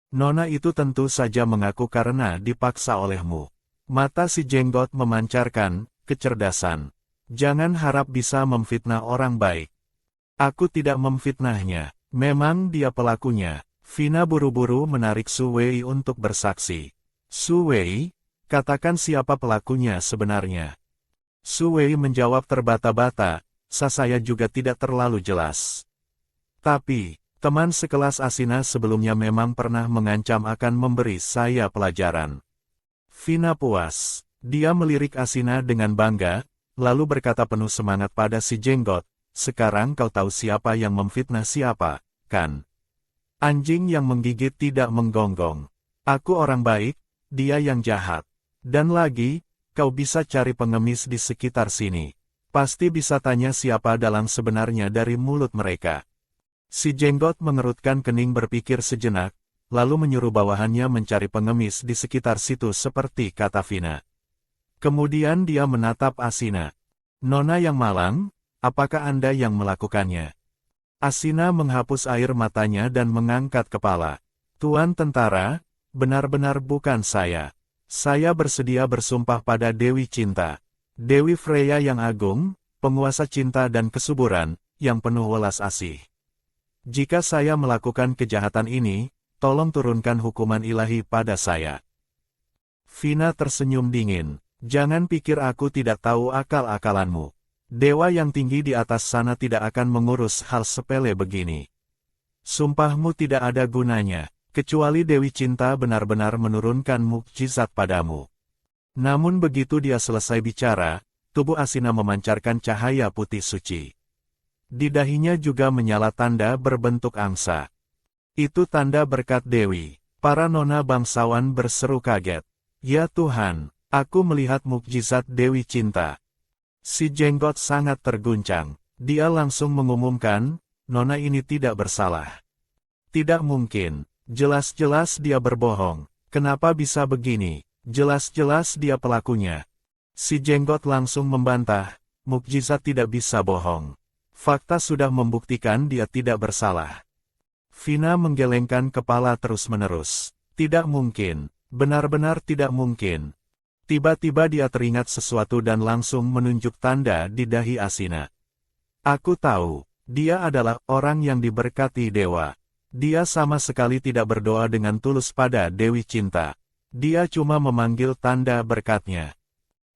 Nona itu tentu saja mengaku karena dipaksa olehmu. Mata si jenggot memancarkan kecerdasan. Jangan harap bisa memfitnah orang baik. Aku tidak memfitnahnya. Memang dia pelakunya. Vina buru-buru menarik Su Wei untuk bersaksi. Su Wei, katakan siapa pelakunya sebenarnya. Su Wei menjawab terbata-bata, saya juga tidak terlalu jelas. Tapi, teman sekelas Asina sebelumnya memang pernah mengancam akan memberi saya pelajaran. Vina puas. Dia melirik Asina dengan bangga, lalu berkata penuh semangat pada si jenggot, sekarang kau tahu siapa yang memfitnah siapa, kan? Anjing yang menggigit tidak menggonggong. Aku orang baik, dia yang jahat. Dan lagi, kau bisa cari pengemis di sekitar sini. Pasti bisa tanya siapa dalang sebenarnya dari mulut mereka. Si jenggot mengerutkan kening berpikir sejenak, lalu menyuruh bawahannya mencari pengemis di sekitar situ seperti kata Vina. Kemudian dia menatap Asina. Nona yang malang, apakah Anda yang melakukannya? Asina menghapus air matanya dan mengangkat kepala. Tuan tentara, benar-benar bukan saya. Saya bersedia bersumpah pada Dewi Cinta. Dewi Freya yang agung, penguasa cinta dan kesuburan, yang penuh welas asih. Jika saya melakukan kejahatan ini, tolong turunkan hukuman ilahi pada saya. Vina tersenyum dingin. Jangan pikir aku tidak tahu akal-akalanmu. Dewa yang tinggi di atas sana tidak akan mengurus hal sepele begini. Sumpahmu tidak ada gunanya, kecuali Dewi Cinta benar-benar menurunkan mukjizat padamu. Namun begitu dia selesai bicara, tubuh Asina memancarkan cahaya putih suci. Di dahinya juga menyala tanda berbentuk angsa. Itu tanda berkat Dewi. Para nona bangsawan berseru kaget. Ya Tuhan, aku melihat mukjizat Dewi Cinta. Si jenggot sangat terguncang. Dia langsung mengumumkan, nona ini tidak bersalah. Tidak mungkin, jelas-jelas dia berbohong. Kenapa bisa begini? Jelas-jelas dia pelakunya. Si jenggot langsung membantah, mukjizat tidak bisa bohong. Fakta sudah membuktikan dia tidak bersalah. Vina menggelengkan kepala terus-menerus. Tidak mungkin, benar-benar tidak mungkin. Tiba-tiba dia teringat sesuatu dan langsung menunjuk tanda di dahi Asina. Aku tahu, dia adalah orang yang diberkati dewa. Dia sama sekali tidak berdoa dengan tulus pada Dewi Cinta. Dia cuma memanggil tanda berkatnya.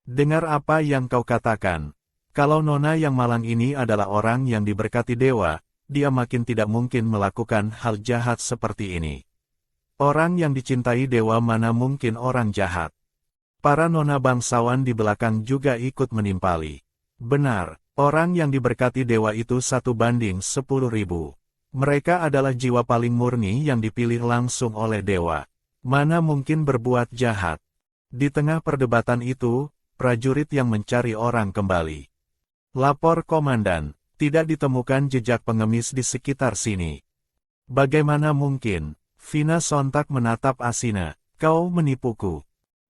Dengar apa yang kau katakan. Kalau nona yang malang ini adalah orang yang diberkati dewa, dia makin tidak mungkin melakukan hal jahat seperti ini. Orang yang dicintai dewa mana mungkin orang jahat. Para nona bangsawan di belakang juga ikut menimpali. Benar, orang yang diberkati dewa itu 1:10.000. Mereka adalah jiwa paling murni yang dipilih langsung oleh dewa. Mana mungkin berbuat jahat. Di tengah perdebatan itu, prajurit yang mencari orang kembali. Lapor komandan, tidak ditemukan jejak pengemis di sekitar sini. Bagaimana mungkin? Vina sontak menatap Asina. Kau menipuku.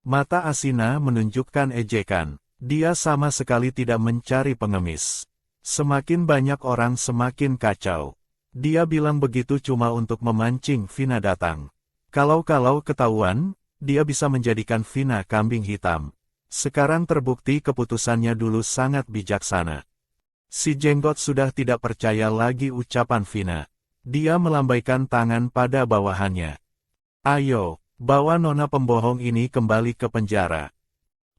Mata Asina menunjukkan ejekan. Dia sama sekali tidak mencari pengemis. Semakin banyak orang semakin kacau. Dia bilang begitu cuma untuk memancing Vina datang. Kalau ketahuan, dia bisa menjadikan Vina kambing hitam. Sekarang terbukti keputusannya dulu sangat bijaksana. Si jenggot sudah tidak percaya lagi ucapan Vina. Dia melambaikan tangan pada bawahannya. Ayo, bawa nona pembohong ini kembali ke penjara.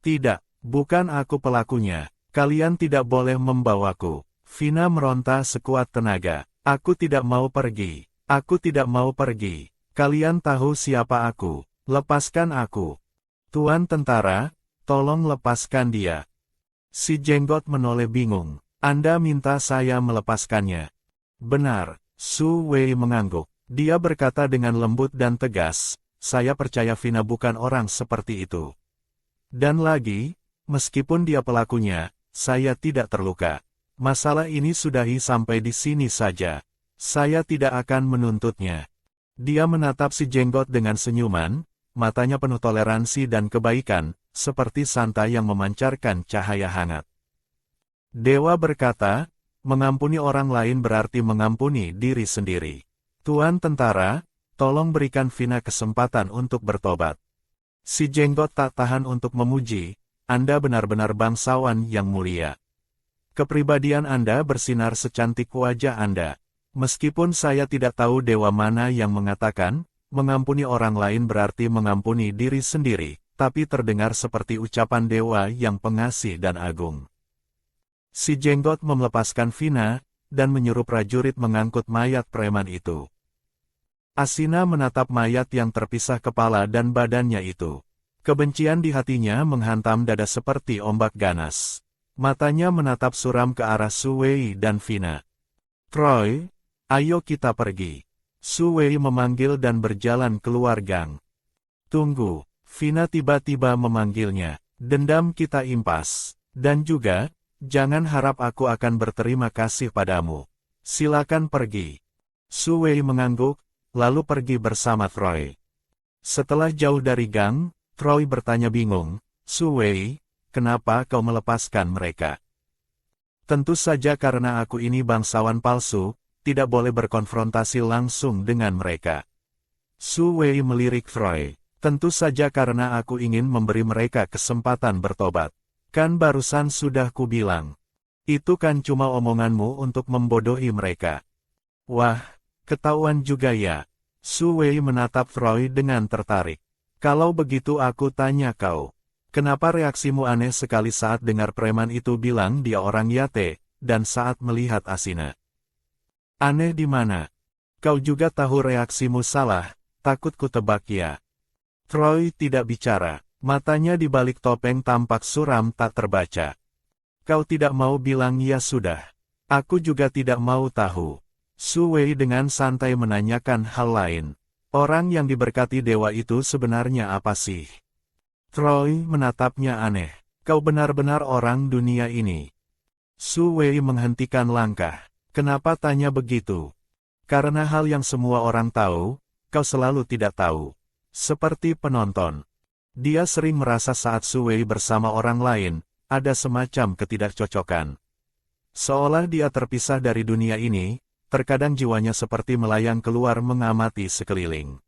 Tidak, bukan aku pelakunya. Kalian tidak boleh membawaku. Vina meronta sekuat tenaga. Aku tidak mau pergi. Aku tidak mau pergi. Kalian tahu siapa aku. Lepaskan aku. Tuan tentara, tolong lepaskan dia. Si jenggot menoleh bingung. Anda minta saya melepaskannya. Benar, Su Wei mengangguk. Dia berkata dengan lembut dan tegas. Saya percaya Vina bukan orang seperti itu. Dan lagi, meskipun dia pelakunya, saya tidak terluka. Masalah ini sudahi sampai di sini saja. Saya tidak akan menuntutnya. Dia menatap si jenggot dengan senyuman, matanya penuh toleransi dan kebaikan, seperti santai yang memancarkan cahaya hangat. Dewa berkata, mengampuni orang lain berarti mengampuni diri sendiri. Tuan tentara, tolong berikan Vina kesempatan untuk bertobat. Si jenggot tak tahan untuk memuji, Anda benar-benar bangsawan yang mulia. Kepribadian Anda bersinar secantik wajah Anda. Meskipun saya tidak tahu dewa mana yang mengatakan, mengampuni orang lain berarti mengampuni diri sendiri, tapi terdengar seperti ucapan dewa yang pengasih dan agung. Si jenggot melepaskan Vina, dan menyuruh prajurit mengangkut mayat preman itu. Asina menatap mayat yang terpisah kepala dan badannya itu. Kebencian di hatinya menghantam dada seperti ombak ganas. Matanya menatap suram ke arah Su Wei dan Vina. Troy, ayo kita pergi. Su Wei memanggil dan berjalan keluar gang. Tunggu, Vina tiba-tiba memanggilnya. Dendam kita impas. Dan juga, jangan harap aku akan berterima kasih padamu. Silakan pergi. Su Wei mengangguk, lalu pergi bersama Troy. Setelah jauh dari gang, Troy bertanya bingung, Su Wei, kenapa kau melepaskan mereka? Tentu saja karena aku ini bangsawan palsu, tidak boleh berkonfrontasi langsung dengan mereka. Su Wei melirik Troy, tentu saja karena aku ingin memberi mereka kesempatan bertobat. Kan barusan sudah kubilang. Itu kan cuma omonganmu untuk membodohi mereka. Wah, ketahuan juga ya. Su Wei menatap Troy dengan tertarik. Kalau begitu aku tanya kau. Kenapa reaksimu aneh sekali saat dengar preman itu bilang dia orang Yate, dan saat melihat Asina? Aneh di mana? Kau juga tahu reaksimu salah, takut ku tebak ya. Troy tidak bicara. Matanya di balik topeng tampak suram tak terbaca. Kau tidak mau bilang ya sudah. Aku juga tidak mau tahu. Su Wei dengan santai menanyakan hal lain. Orang yang diberkati dewa itu sebenarnya apa sih? Troy menatapnya aneh. Kau benar-benar orang dunia ini. Su Wei menghentikan langkah. Kenapa tanya begitu? Karena hal yang semua orang tahu, kau selalu tidak tahu. Seperti penonton. Dia sering merasa saat Su Wei bersama orang lain, ada semacam ketidakcocokan. Seolah dia terpisah dari dunia ini, terkadang jiwanya seperti melayang keluar mengamati sekeliling.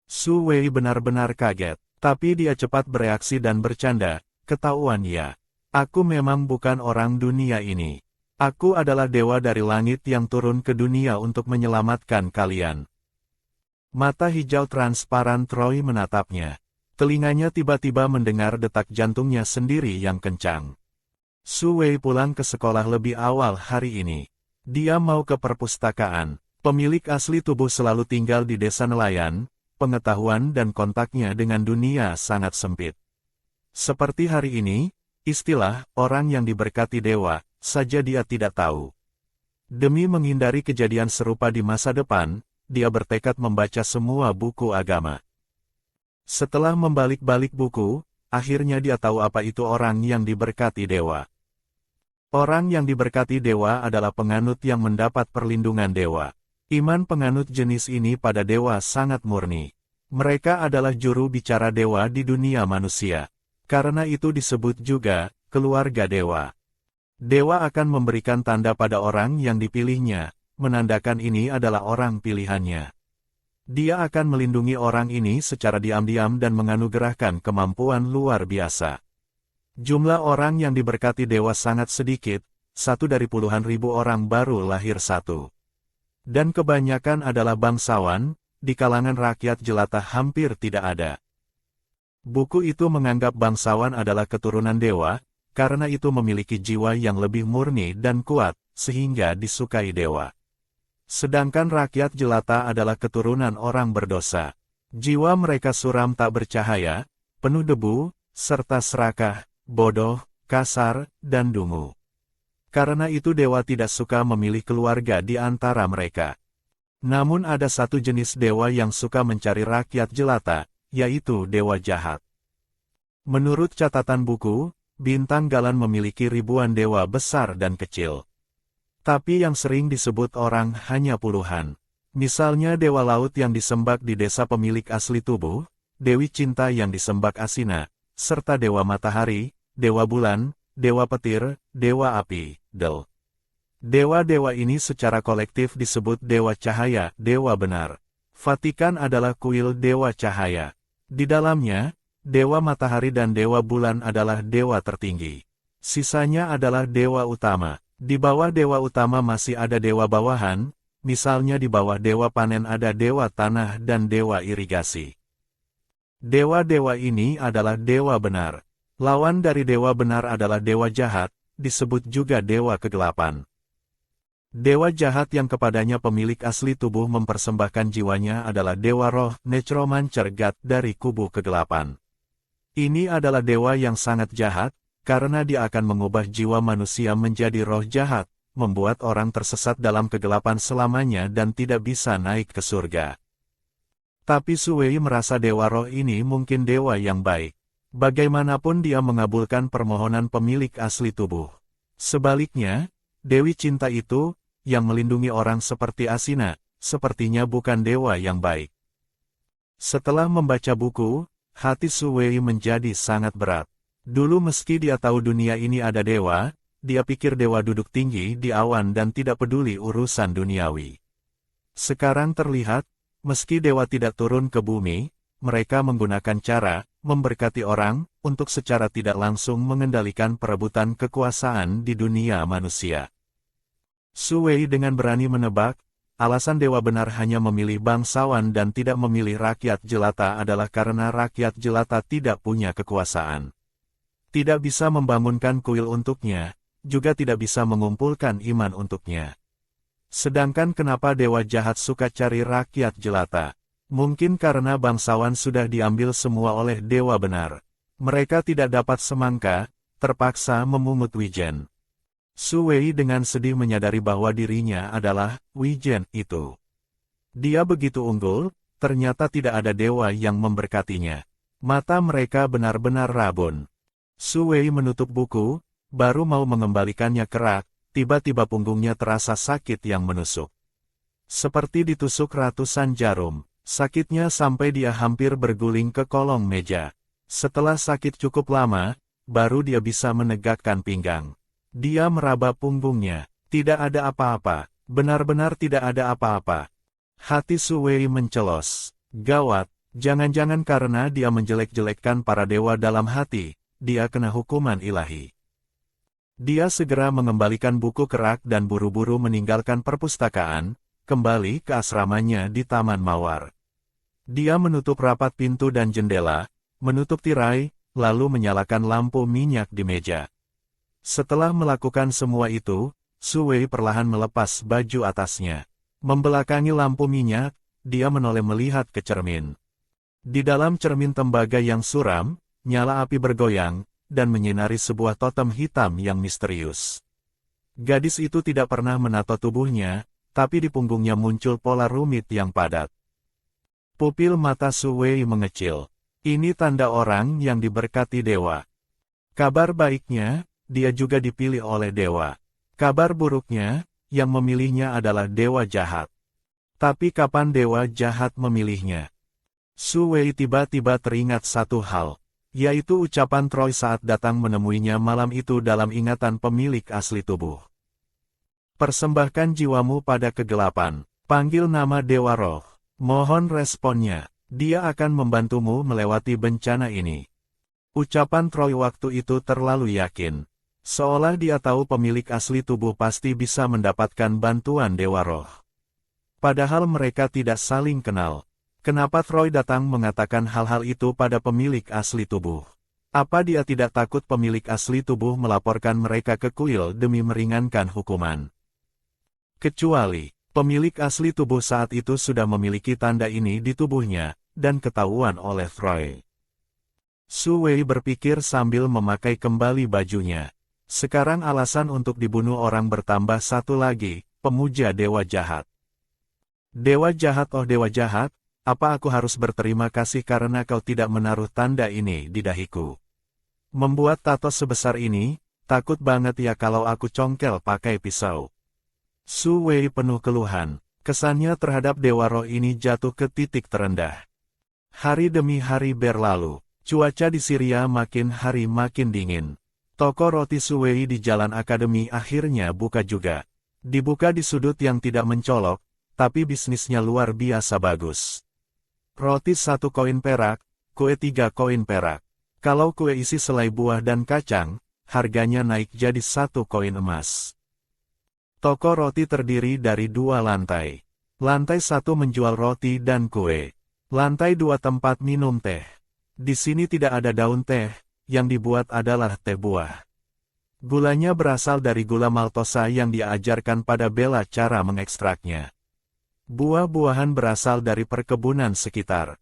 Su Wei benar-benar kaget, tapi dia cepat bereaksi dan bercanda, ketahuan ya. Aku memang bukan orang dunia ini. Aku adalah dewa dari langit yang turun ke dunia untuk menyelamatkan kalian. Mata hijau transparan Troy menatapnya. Telinganya tiba-tiba mendengar detak jantungnya sendiri yang kencang. Su Wei pulang ke sekolah lebih awal hari ini. Dia mau ke perpustakaan. Pemilik asli tubuh selalu tinggal di desa nelayan, pengetahuan dan kontaknya dengan dunia sangat sempit. Seperti hari ini, istilah orang yang diberkati dewa, saja dia tidak tahu. Demi menghindari kejadian serupa di masa depan, dia bertekad membaca semua buku agama. Setelah membalik-balik buku, akhirnya dia tahu apa itu orang yang diberkati dewa. Orang yang diberkati dewa adalah penganut yang mendapat perlindungan dewa. Iman penganut jenis ini pada dewa sangat murni. Mereka adalah juru bicara dewa di dunia manusia. Karena itu disebut juga, keluarga dewa. Dewa akan memberikan tanda pada orang yang dipilihnya, menandakan ini adalah orang pilihannya. Dia akan melindungi orang ini secara diam-diam dan menganugerahkan kemampuan luar biasa. Jumlah orang yang diberkati dewa sangat sedikit, satu dari puluhan ribu orang baru lahir satu. Dan kebanyakan adalah bangsawan, di kalangan rakyat jelata hampir tidak ada. Buku itu menganggap bangsawan adalah keturunan dewa, karena itu memiliki jiwa yang lebih murni dan kuat, sehingga disukai dewa. Sedangkan rakyat jelata adalah keturunan orang berdosa. Jiwa mereka suram tak bercahaya, penuh debu, serta serakah, bodoh, kasar, dan dungu. Karena itu dewa tidak suka memilih keluarga di antara mereka. Namun ada satu jenis dewa yang suka mencari rakyat jelata, yaitu dewa jahat. Menurut catatan buku, bintang Galan memiliki ribuan dewa besar dan kecil. Tapi yang sering disebut orang hanya puluhan. Misalnya Dewa Laut yang disembah di desa pemilik asli tubuh, Dewi Cinta yang disembah Asina, serta Dewa Matahari, Dewa Bulan, Dewa Petir, Dewa Api, Del. Dewa-dewa ini secara kolektif disebut Dewa Cahaya, Dewa Benar. Vatikan adalah kuil Dewa Cahaya. Di dalamnya, Dewa Matahari dan Dewa Bulan adalah dewa tertinggi. Sisanya adalah dewa utama. Di bawah dewa utama masih ada dewa bawahan, misalnya di bawah dewa panen ada dewa tanah dan dewa irigasi. Dewa-dewa ini adalah dewa benar. Lawan dari dewa benar adalah dewa jahat, disebut juga dewa kegelapan. Dewa jahat yang kepadanya pemilik asli tubuh mempersembahkan jiwanya adalah dewa roh, Necromancer God dari kubu kegelapan. Ini adalah dewa yang sangat jahat, karena dia akan mengubah jiwa manusia menjadi roh jahat, membuat orang tersesat dalam kegelapan selamanya dan tidak bisa naik ke surga. Tapi Suwei merasa dewa roh ini mungkin dewa yang baik. Bagaimanapun dia mengabulkan permohonan pemilik asli tubuh. Sebaliknya, Dewi Cinta itu, yang melindungi orang seperti Asina, sepertinya bukan dewa yang baik. Setelah membaca buku, hati Suwei menjadi sangat berat. Dulu meski dia tahu dunia ini ada dewa, dia pikir dewa duduk tinggi di awan dan tidak peduli urusan duniawi. Sekarang terlihat, meski dewa tidak turun ke bumi, mereka menggunakan cara memberkati orang untuk secara tidak langsung mengendalikan perebutan kekuasaan di dunia manusia. Suwei dengan berani menebak, alasan dewa benar hanya memilih bangsawan dan tidak memilih rakyat jelata adalah karena rakyat jelata tidak punya kekuasaan. Tidak bisa membangunkan kuil untuknya, juga tidak bisa mengumpulkan iman untuknya. Sedangkan kenapa dewa jahat suka cari rakyat jelata? Mungkin karena bangsawan sudah diambil semua oleh dewa benar. Mereka tidak dapat semangka, terpaksa memungut wijen. Suwei dengan sedih menyadari bahwa dirinya adalah wijen itu. Dia begitu unggul, ternyata tidak ada dewa yang memberkatinya. Mata mereka benar-benar rabun. Suwei menutup buku, baru mau mengembalikannya ke rak, tiba-tiba punggungnya terasa sakit yang menusuk. Seperti ditusuk ratusan jarum, sakitnya sampai dia hampir berguling ke kolong meja. Setelah sakit cukup lama, baru dia bisa menegakkan pinggang. Dia meraba punggungnya, tidak ada apa-apa, benar-benar tidak ada apa-apa. Hati Suwei mencelos, gawat, jangan-jangan karena dia menjelek-jelekkan para dewa dalam hati, dia kena hukuman ilahi. Dia segera mengembalikan buku ke rak dan buru-buru meninggalkan perpustakaan, kembali ke asramanya di Taman Mawar. Dia menutup rapat pintu dan jendela, menutup tirai, lalu menyalakan lampu minyak di meja. Setelah melakukan semua itu, Suwei perlahan melepas baju atasnya. Membelakangi lampu minyak, dia menoleh melihat ke cermin. Di dalam cermin tembaga yang suram, nyala api bergoyang, dan menyinari sebuah totem hitam yang misterius. Gadis itu tidak pernah menato tubuhnya, tapi di punggungnya muncul pola rumit yang padat. Pupil mata Suwei mengecil. Ini tanda orang yang diberkati dewa. Kabar baiknya, dia juga dipilih oleh dewa. Kabar buruknya, yang memilihnya adalah dewa jahat. Tapi kapan dewa jahat memilihnya? Suwei tiba-tiba teringat satu hal. Yaitu ucapan Troy saat datang menemuinya malam itu dalam ingatan pemilik asli tubuh. Persembahkan jiwamu pada kegelapan, panggil nama Dewa Roh, mohon responnya, dia akan membantumu melewati bencana ini. Ucapan Troy waktu itu terlalu yakin, seolah dia tahu pemilik asli tubuh pasti bisa mendapatkan bantuan Dewa Roh. Padahal mereka tidak saling kenal. Kenapa Troy datang mengatakan hal-hal itu pada pemilik asli tubuh? Apa dia tidak takut pemilik asli tubuh melaporkan mereka ke kuil demi meringankan hukuman? Kecuali, pemilik asli tubuh saat itu sudah memiliki tanda ini di tubuhnya, dan ketahuan oleh Troy. Suwei berpikir sambil memakai kembali bajunya. Sekarang alasan untuk dibunuh orang bertambah satu lagi, pemuja dewa jahat. Dewa jahat, oh dewa jahat, apa aku harus berterima kasih karena kau tidak menaruh tanda ini di dahiku? Membuat tato sebesar ini, takut banget ya kalau aku congkel pakai pisau. Su Wei penuh keluhan, kesannya terhadap Dewa Roh ini jatuh ke titik terendah. Hari demi hari berlalu, cuaca di Syria makin hari makin dingin. Toko roti Su Wei di Jalan Akademi akhirnya buka juga. Dibuka di sudut yang tidak mencolok, tapi bisnisnya luar biasa bagus. Roti 1 koin perak, kue 3 koin perak. Kalau kue isi selai buah dan kacang, harganya naik jadi 1 koin emas. Toko roti terdiri dari 2 lantai. Lantai 1 menjual roti dan kue. Lantai 2 tempat minum teh. Di sini tidak ada daun teh, yang dibuat adalah teh buah. Gulanya berasal dari gula maltosa yang diajarkan pada Bella cara mengekstraknya. Buah-buahan berasal dari perkebunan sekitar.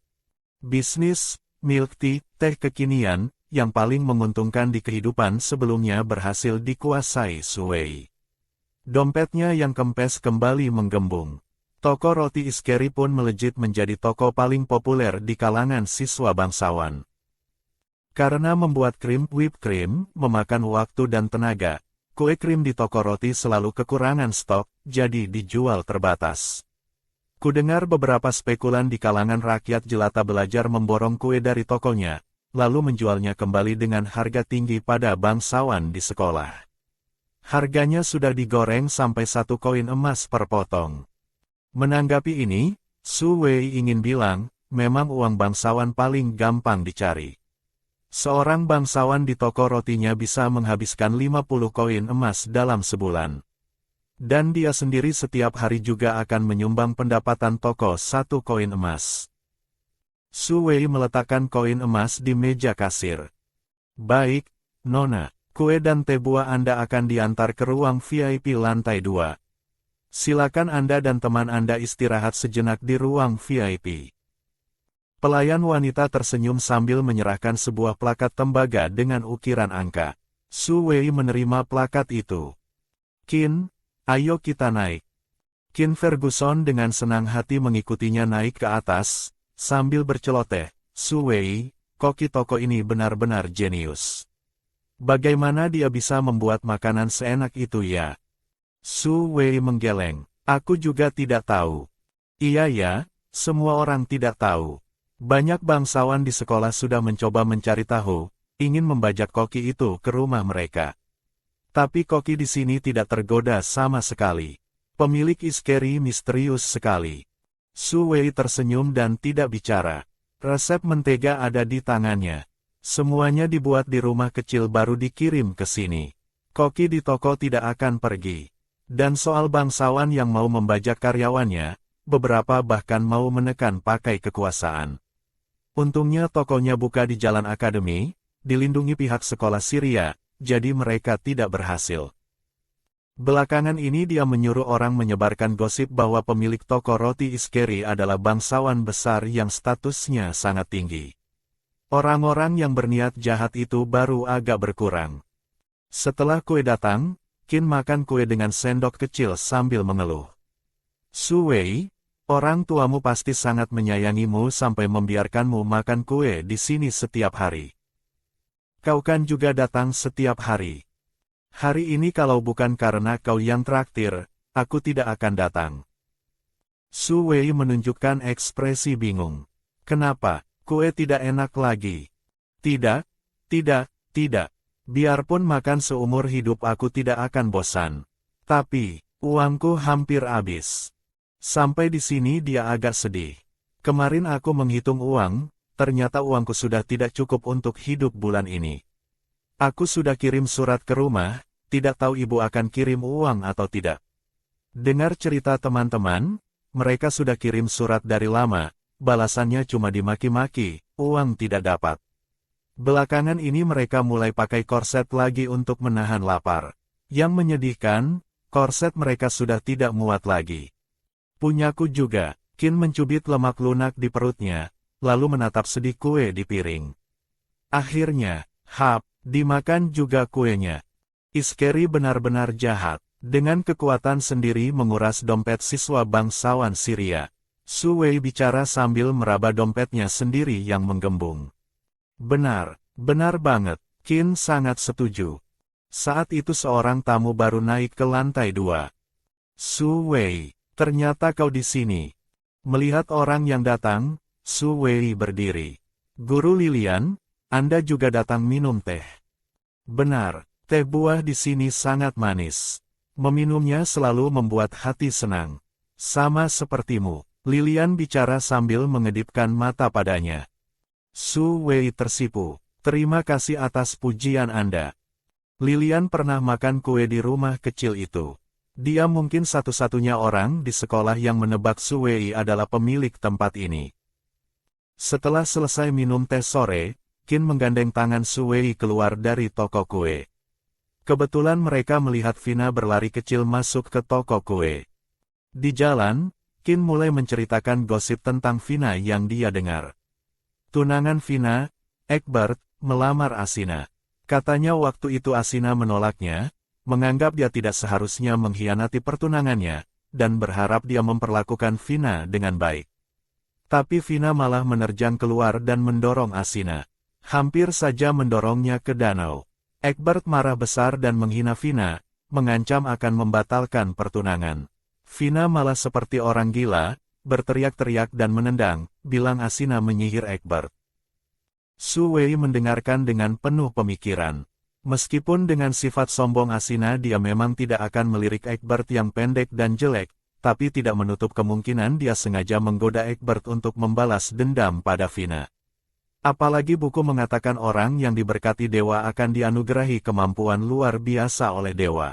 Bisnis, milk tea, teh kekinian, yang paling menguntungkan di kehidupan sebelumnya berhasil dikuasai Su Wei. Dompetnya yang kempes kembali menggembung. Toko roti Iskeri pun melejit menjadi toko paling populer di kalangan siswa bangsawan. Karena membuat whipped cream memakan waktu dan tenaga, kue krim di toko roti selalu kekurangan stok, jadi dijual terbatas. Kudengar beberapa spekulan di kalangan rakyat jelata belajar memborong kue dari tokonya, lalu menjualnya kembali dengan harga tinggi pada bangsawan di sekolah. Harganya sudah digoreng sampai 1 koin emas per potong. Menanggapi ini, Su Wei ingin bilang, memang uang bangsawan paling gampang dicari. Seorang bangsawan di toko rotinya bisa menghabiskan 50 koin emas dalam sebulan. Dan dia sendiri setiap hari juga akan menyumbang pendapatan toko 1 koin emas. Su Wei meletakkan koin emas di meja kasir. Baik, Nona, kue dan teh buah Anda akan diantar ke ruang VIP lantai 2. Silakan Anda dan teman Anda istirahat sejenak di ruang VIP. Pelayan wanita tersenyum sambil menyerahkan sebuah plakat tembaga dengan ukiran angka. Su Wei menerima plakat itu. Qin, ayo kita naik. Qin Ferguson dengan senang hati mengikutinya naik ke atas, sambil berceloteh, Su Wei, koki toko ini benar-benar jenius. Bagaimana dia bisa membuat makanan seenak itu ya? Su Wei menggeleng, aku juga tidak tahu. Iya ya, semua orang tidak tahu. Banyak bangsawan di sekolah sudah mencoba mencari tahu, ingin membajak koki itu ke rumah mereka. Tapi koki di sini tidak tergoda sama sekali. Pemilik Iskeri misterius sekali. Su Wei tersenyum dan tidak bicara. Resep mentega ada di tangannya. Semuanya dibuat di rumah kecil baru dikirim ke sini. Koki di toko tidak akan pergi. Dan soal bangsawan yang mau membajak karyawannya, beberapa bahkan mau menekan pakai kekuasaan. Untungnya tokonya buka di Jalan Akademi, dilindungi pihak sekolah Syria, jadi mereka tidak berhasil. Belakangan ini dia menyuruh orang menyebarkan gosip bahwa pemilik toko roti Iskeri adalah bangsawan besar yang statusnya sangat tinggi. Orang-orang yang berniat jahat itu baru agak berkurang. Setelah kue datang, Qin makan kue dengan sendok kecil sambil mengeluh. Su Wei, orang tuamu pasti sangat menyayangimu sampai membiarkanmu makan kue di sini setiap hari. Kau kan juga datang setiap hari. Hari ini kalau bukan karena kau yang traktir, aku tidak akan datang. Su Wei menunjukkan ekspresi bingung. Kenapa, kue tidak enak lagi? Tidak, tidak. Biarpun makan seumur hidup aku tidak akan bosan. Tapi, uangku hampir habis. Sampai di sini dia agak sedih. Kemarin aku menghitung uang, ternyata uangku sudah tidak cukup untuk hidup bulan ini. Aku sudah kirim surat ke rumah, tidak tahu ibu akan kirim uang atau tidak. Dengar cerita teman-teman, mereka sudah kirim surat dari lama, balasannya cuma dimaki-maki, uang tidak dapat. Belakangan ini mereka mulai pakai korset lagi untuk menahan lapar. Yang menyedihkan, korset mereka sudah tidak muat lagi. Punyaku juga, Qin mencubit lemak lunak di perutnya, lalu menatap sedih kue di piring. Akhirnya, dimakan juga kuenya. Iskeri benar-benar jahat, dengan kekuatan sendiri menguras dompet siswa bangsawan Syria. Su Wei bicara sambil meraba dompetnya sendiri yang menggembung. Benar banget, Qin sangat setuju. Saat itu seorang tamu baru naik ke lantai 2. Su Wei, ternyata kau di sini. Melihat orang yang datang, Su Wei berdiri. Guru Lilian, Anda juga datang minum teh. Benar, teh buah di sini sangat manis. Meminumnya selalu membuat hati senang. Sama sepertimu, Lilian bicara sambil mengedipkan mata padanya. Su Wei tersipu. Terima kasih atas pujian Anda. Lilian pernah makan kue di rumah kecil itu. Dia mungkin satu-satunya orang di sekolah yang menebak Su Wei adalah pemilik tempat ini. Setelah selesai minum teh sore, Qin menggandeng tangan Su Wei keluar dari toko kue. Kebetulan mereka melihat Vina berlari kecil masuk ke toko kue. Di jalan, Qin mulai menceritakan gosip tentang Vina yang dia dengar. Tunangan Vina, Egbert, melamar Asina. Katanya waktu itu Asina menolaknya, menganggap dia tidak seharusnya mengkhianati pertunangannya, dan berharap dia memperlakukan Vina dengan baik. Tapi Vina malah menerjang keluar dan mendorong Asina. Hampir saja mendorongnya ke danau. Egbert marah besar dan menghina Vina, mengancam akan membatalkan pertunangan. Vina malah seperti orang gila, berteriak-teriak dan menendang, bilang Asina menyihir Egbert. Su Wei mendengarkan dengan penuh pemikiran. Meskipun dengan sifat sombong Asina dia memang tidak akan melirik Egbert yang pendek dan jelek, tapi tidak menutup kemungkinan dia sengaja menggoda Egbert untuk membalas dendam pada Vina. Apalagi buku mengatakan orang yang diberkati dewa akan dianugerahi kemampuan luar biasa oleh dewa.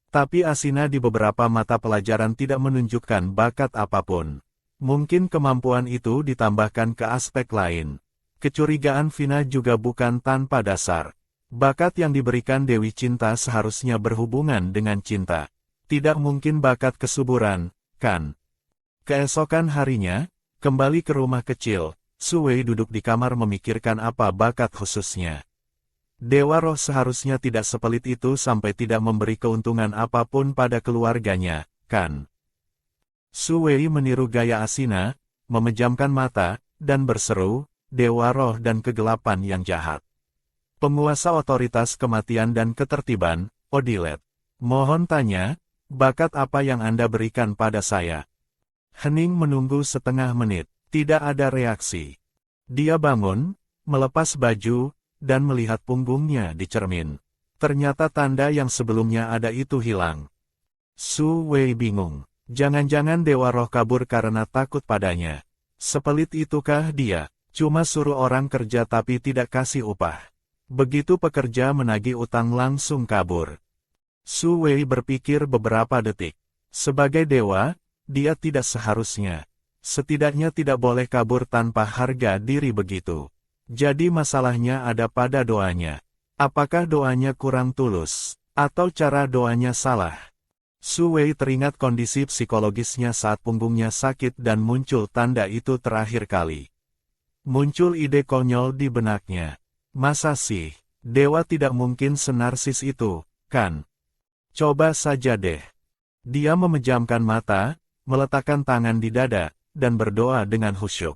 Tapi Asina di beberapa mata pelajaran tidak menunjukkan bakat apapun. Mungkin kemampuan itu ditambahkan ke aspek lain. Kecurigaan Vina juga bukan tanpa dasar. Bakat yang diberikan Dewi Cinta seharusnya berhubungan dengan cinta. Tidak mungkin bakat kesuburan, kan? Keesokan harinya, kembali ke rumah kecil, Su Wei duduk di kamar memikirkan apa bakat khususnya. Dewa Roh seharusnya tidak sepelit itu sampai tidak memberi keuntungan apapun pada keluarganya, kan? Su Wei meniru gaya Asina, memejamkan mata, dan berseru, Dewa Roh dan kegelapan yang jahat. Penguasa otoritas kematian dan ketertiban, Odilet. Mohon tanya, bakat apa yang Anda berikan pada saya? Hening menunggu setengah menit, tidak ada reaksi. Dia bangun, melepas baju, dan melihat punggungnya di cermin. Ternyata tanda yang sebelumnya ada itu hilang. Su Wei bingung. Jangan-jangan Dewa Roh kabur karena takut padanya. Sepelit itukah dia? Cuma suruh orang kerja tapi tidak kasih upah. Begitu pekerja menagih utang langsung kabur. Su Wei berpikir beberapa detik. Sebagai dewa, dia tidak seharusnya. Setidaknya tidak boleh kabur tanpa harga diri begitu. Jadi masalahnya ada pada doanya. Apakah doanya kurang tulus? Atau cara doanya salah? Su Wei teringat kondisi psikologisnya saat punggungnya sakit dan muncul tanda itu terakhir kali. Muncul ide konyol di benaknya. Masa sih, dewa tidak mungkin senarsis itu, kan? Coba saja deh. Dia memejamkan mata, meletakkan tangan di dada, dan berdoa dengan khusyuk.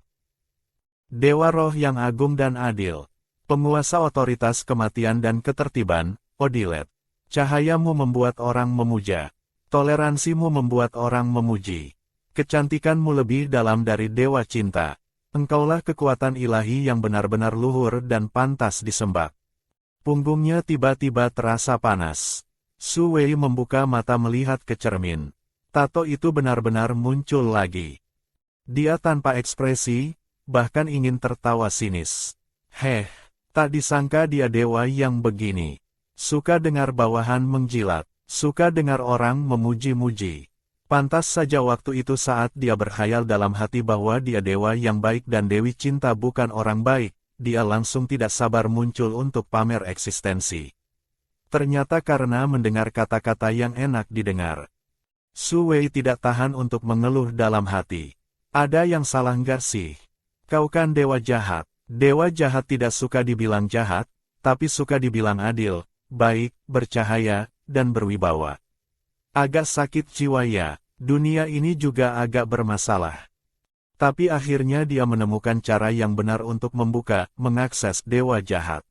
Dewa Roh yang agung dan adil, penguasa otoritas kematian dan ketertiban, Odilet. Cahayamu membuat orang memuja. Toleransimu membuat orang memuji. Kecantikanmu lebih dalam dari dewa cinta. Engkaulah kekuatan ilahi yang benar-benar luhur dan pantas disembah. Punggungnya tiba-tiba terasa panas. Su Wei membuka mata melihat ke cermin. Tato itu benar-benar muncul lagi. Dia tanpa ekspresi, bahkan ingin tertawa sinis. Tak disangka dia dewa yang begini. Suka dengar bawahan menjilat, suka dengar orang memuji-muji. Pantas saja waktu itu saat dia berkhayal dalam hati bahwa dia dewa yang baik dan Dewi Cinta bukan orang baik, dia langsung tidak sabar muncul untuk pamer eksistensi. Ternyata karena mendengar kata-kata yang enak didengar. Su Wei tidak tahan untuk mengeluh dalam hati. Ada yang salah nggak sih? Kau kan dewa jahat. Dewa jahat tidak suka dibilang jahat, tapi suka dibilang adil, baik, bercahaya, dan berwibawa. Agak sakit jiwa ya, dunia ini juga agak bermasalah. Tapi akhirnya dia menemukan cara yang benar untuk mengakses dewa jahat.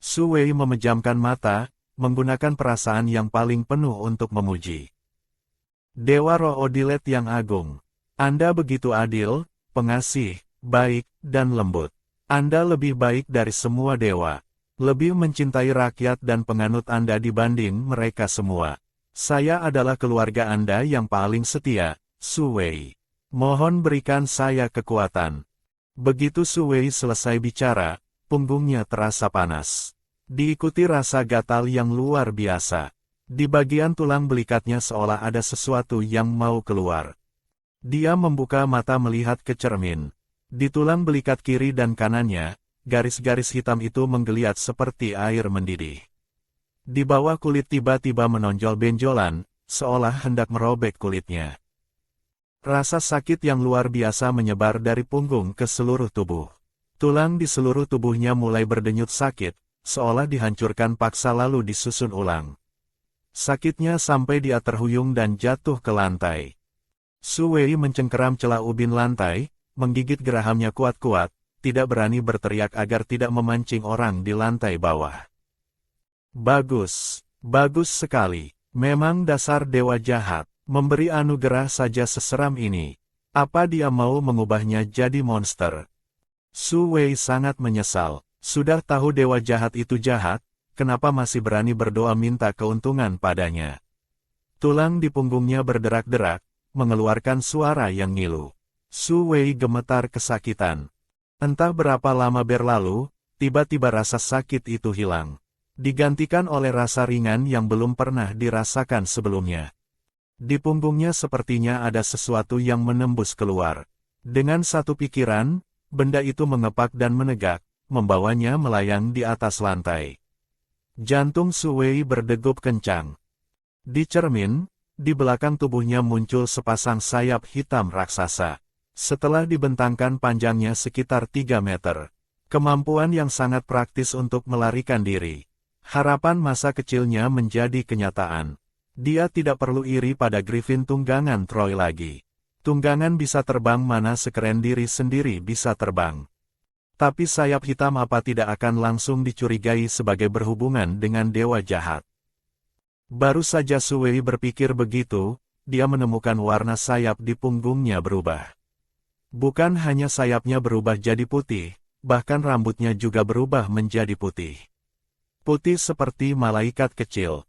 Su Wei memejamkan mata, menggunakan perasaan yang paling penuh untuk memuji. Dewa Roh Odilet yang agung. Anda begitu adil, pengasih, baik, dan lembut. Anda lebih baik dari semua dewa. Lebih mencintai rakyat dan penganut Anda dibanding mereka semua. Saya adalah keluarga Anda yang paling setia, Su Wei. Mohon berikan saya kekuatan. Begitu Su Wei selesai bicara, punggungnya terasa panas. Diikuti rasa gatal yang luar biasa. Di bagian tulang belikatnya seolah ada sesuatu yang mau keluar. Dia membuka mata melihat ke cermin. Di tulang belikat kiri dan kanannya, garis-garis hitam itu menggeliat seperti air mendidih. Di bawah kulit tiba-tiba menonjol benjolan, seolah hendak merobek kulitnya. Rasa sakit yang luar biasa menyebar dari punggung ke seluruh tubuh. Tulang di seluruh tubuhnya mulai berdenyut sakit, seolah dihancurkan paksa lalu disusun ulang. Sakitnya sampai dia terhuyung dan jatuh ke lantai. Su Wei mencengkeram celah ubin lantai, menggigit gerahamnya kuat-kuat, tidak berani berteriak agar tidak memancing orang di lantai bawah. Bagus, bagus sekali. Memang dasar dewa jahat. Memberi anugerah saja seseram ini. Apa dia mau mengubahnya jadi monster? Su Wei sangat menyesal. Sudah tahu dewa jahat itu jahat, kenapa masih berani berdoa minta keuntungan padanya? Tulang di punggungnya berderak-derak, mengeluarkan suara yang ngilu. Su Wei gemetar kesakitan. Entah berapa lama berlalu, tiba-tiba rasa sakit itu hilang. Digantikan oleh rasa ringan yang belum pernah dirasakan sebelumnya. Di punggungnya sepertinya ada sesuatu yang menembus keluar. Dengan satu pikiran, benda itu mengepak dan menegak, membawanya melayang di atas lantai. Jantung Su Wei berdegup kencang. Di cermin, di belakang tubuhnya muncul sepasang sayap hitam raksasa. Setelah dibentangkan panjangnya sekitar 3 meter. Kemampuan yang sangat praktis untuk melarikan diri. Harapan masa kecilnya menjadi kenyataan. Dia tidak perlu iri pada Griffin tunggangan Troy lagi. Tunggangan bisa terbang mana sekeren diri sendiri bisa terbang. Tapi sayap hitam apa tidak akan langsung dicurigai sebagai berhubungan dengan dewa jahat. Baru saja Su Wei berpikir begitu, dia menemukan warna sayap di punggungnya berubah. Bukan hanya sayapnya berubah jadi putih, bahkan rambutnya juga berubah menjadi putih. Putih seperti malaikat kecil.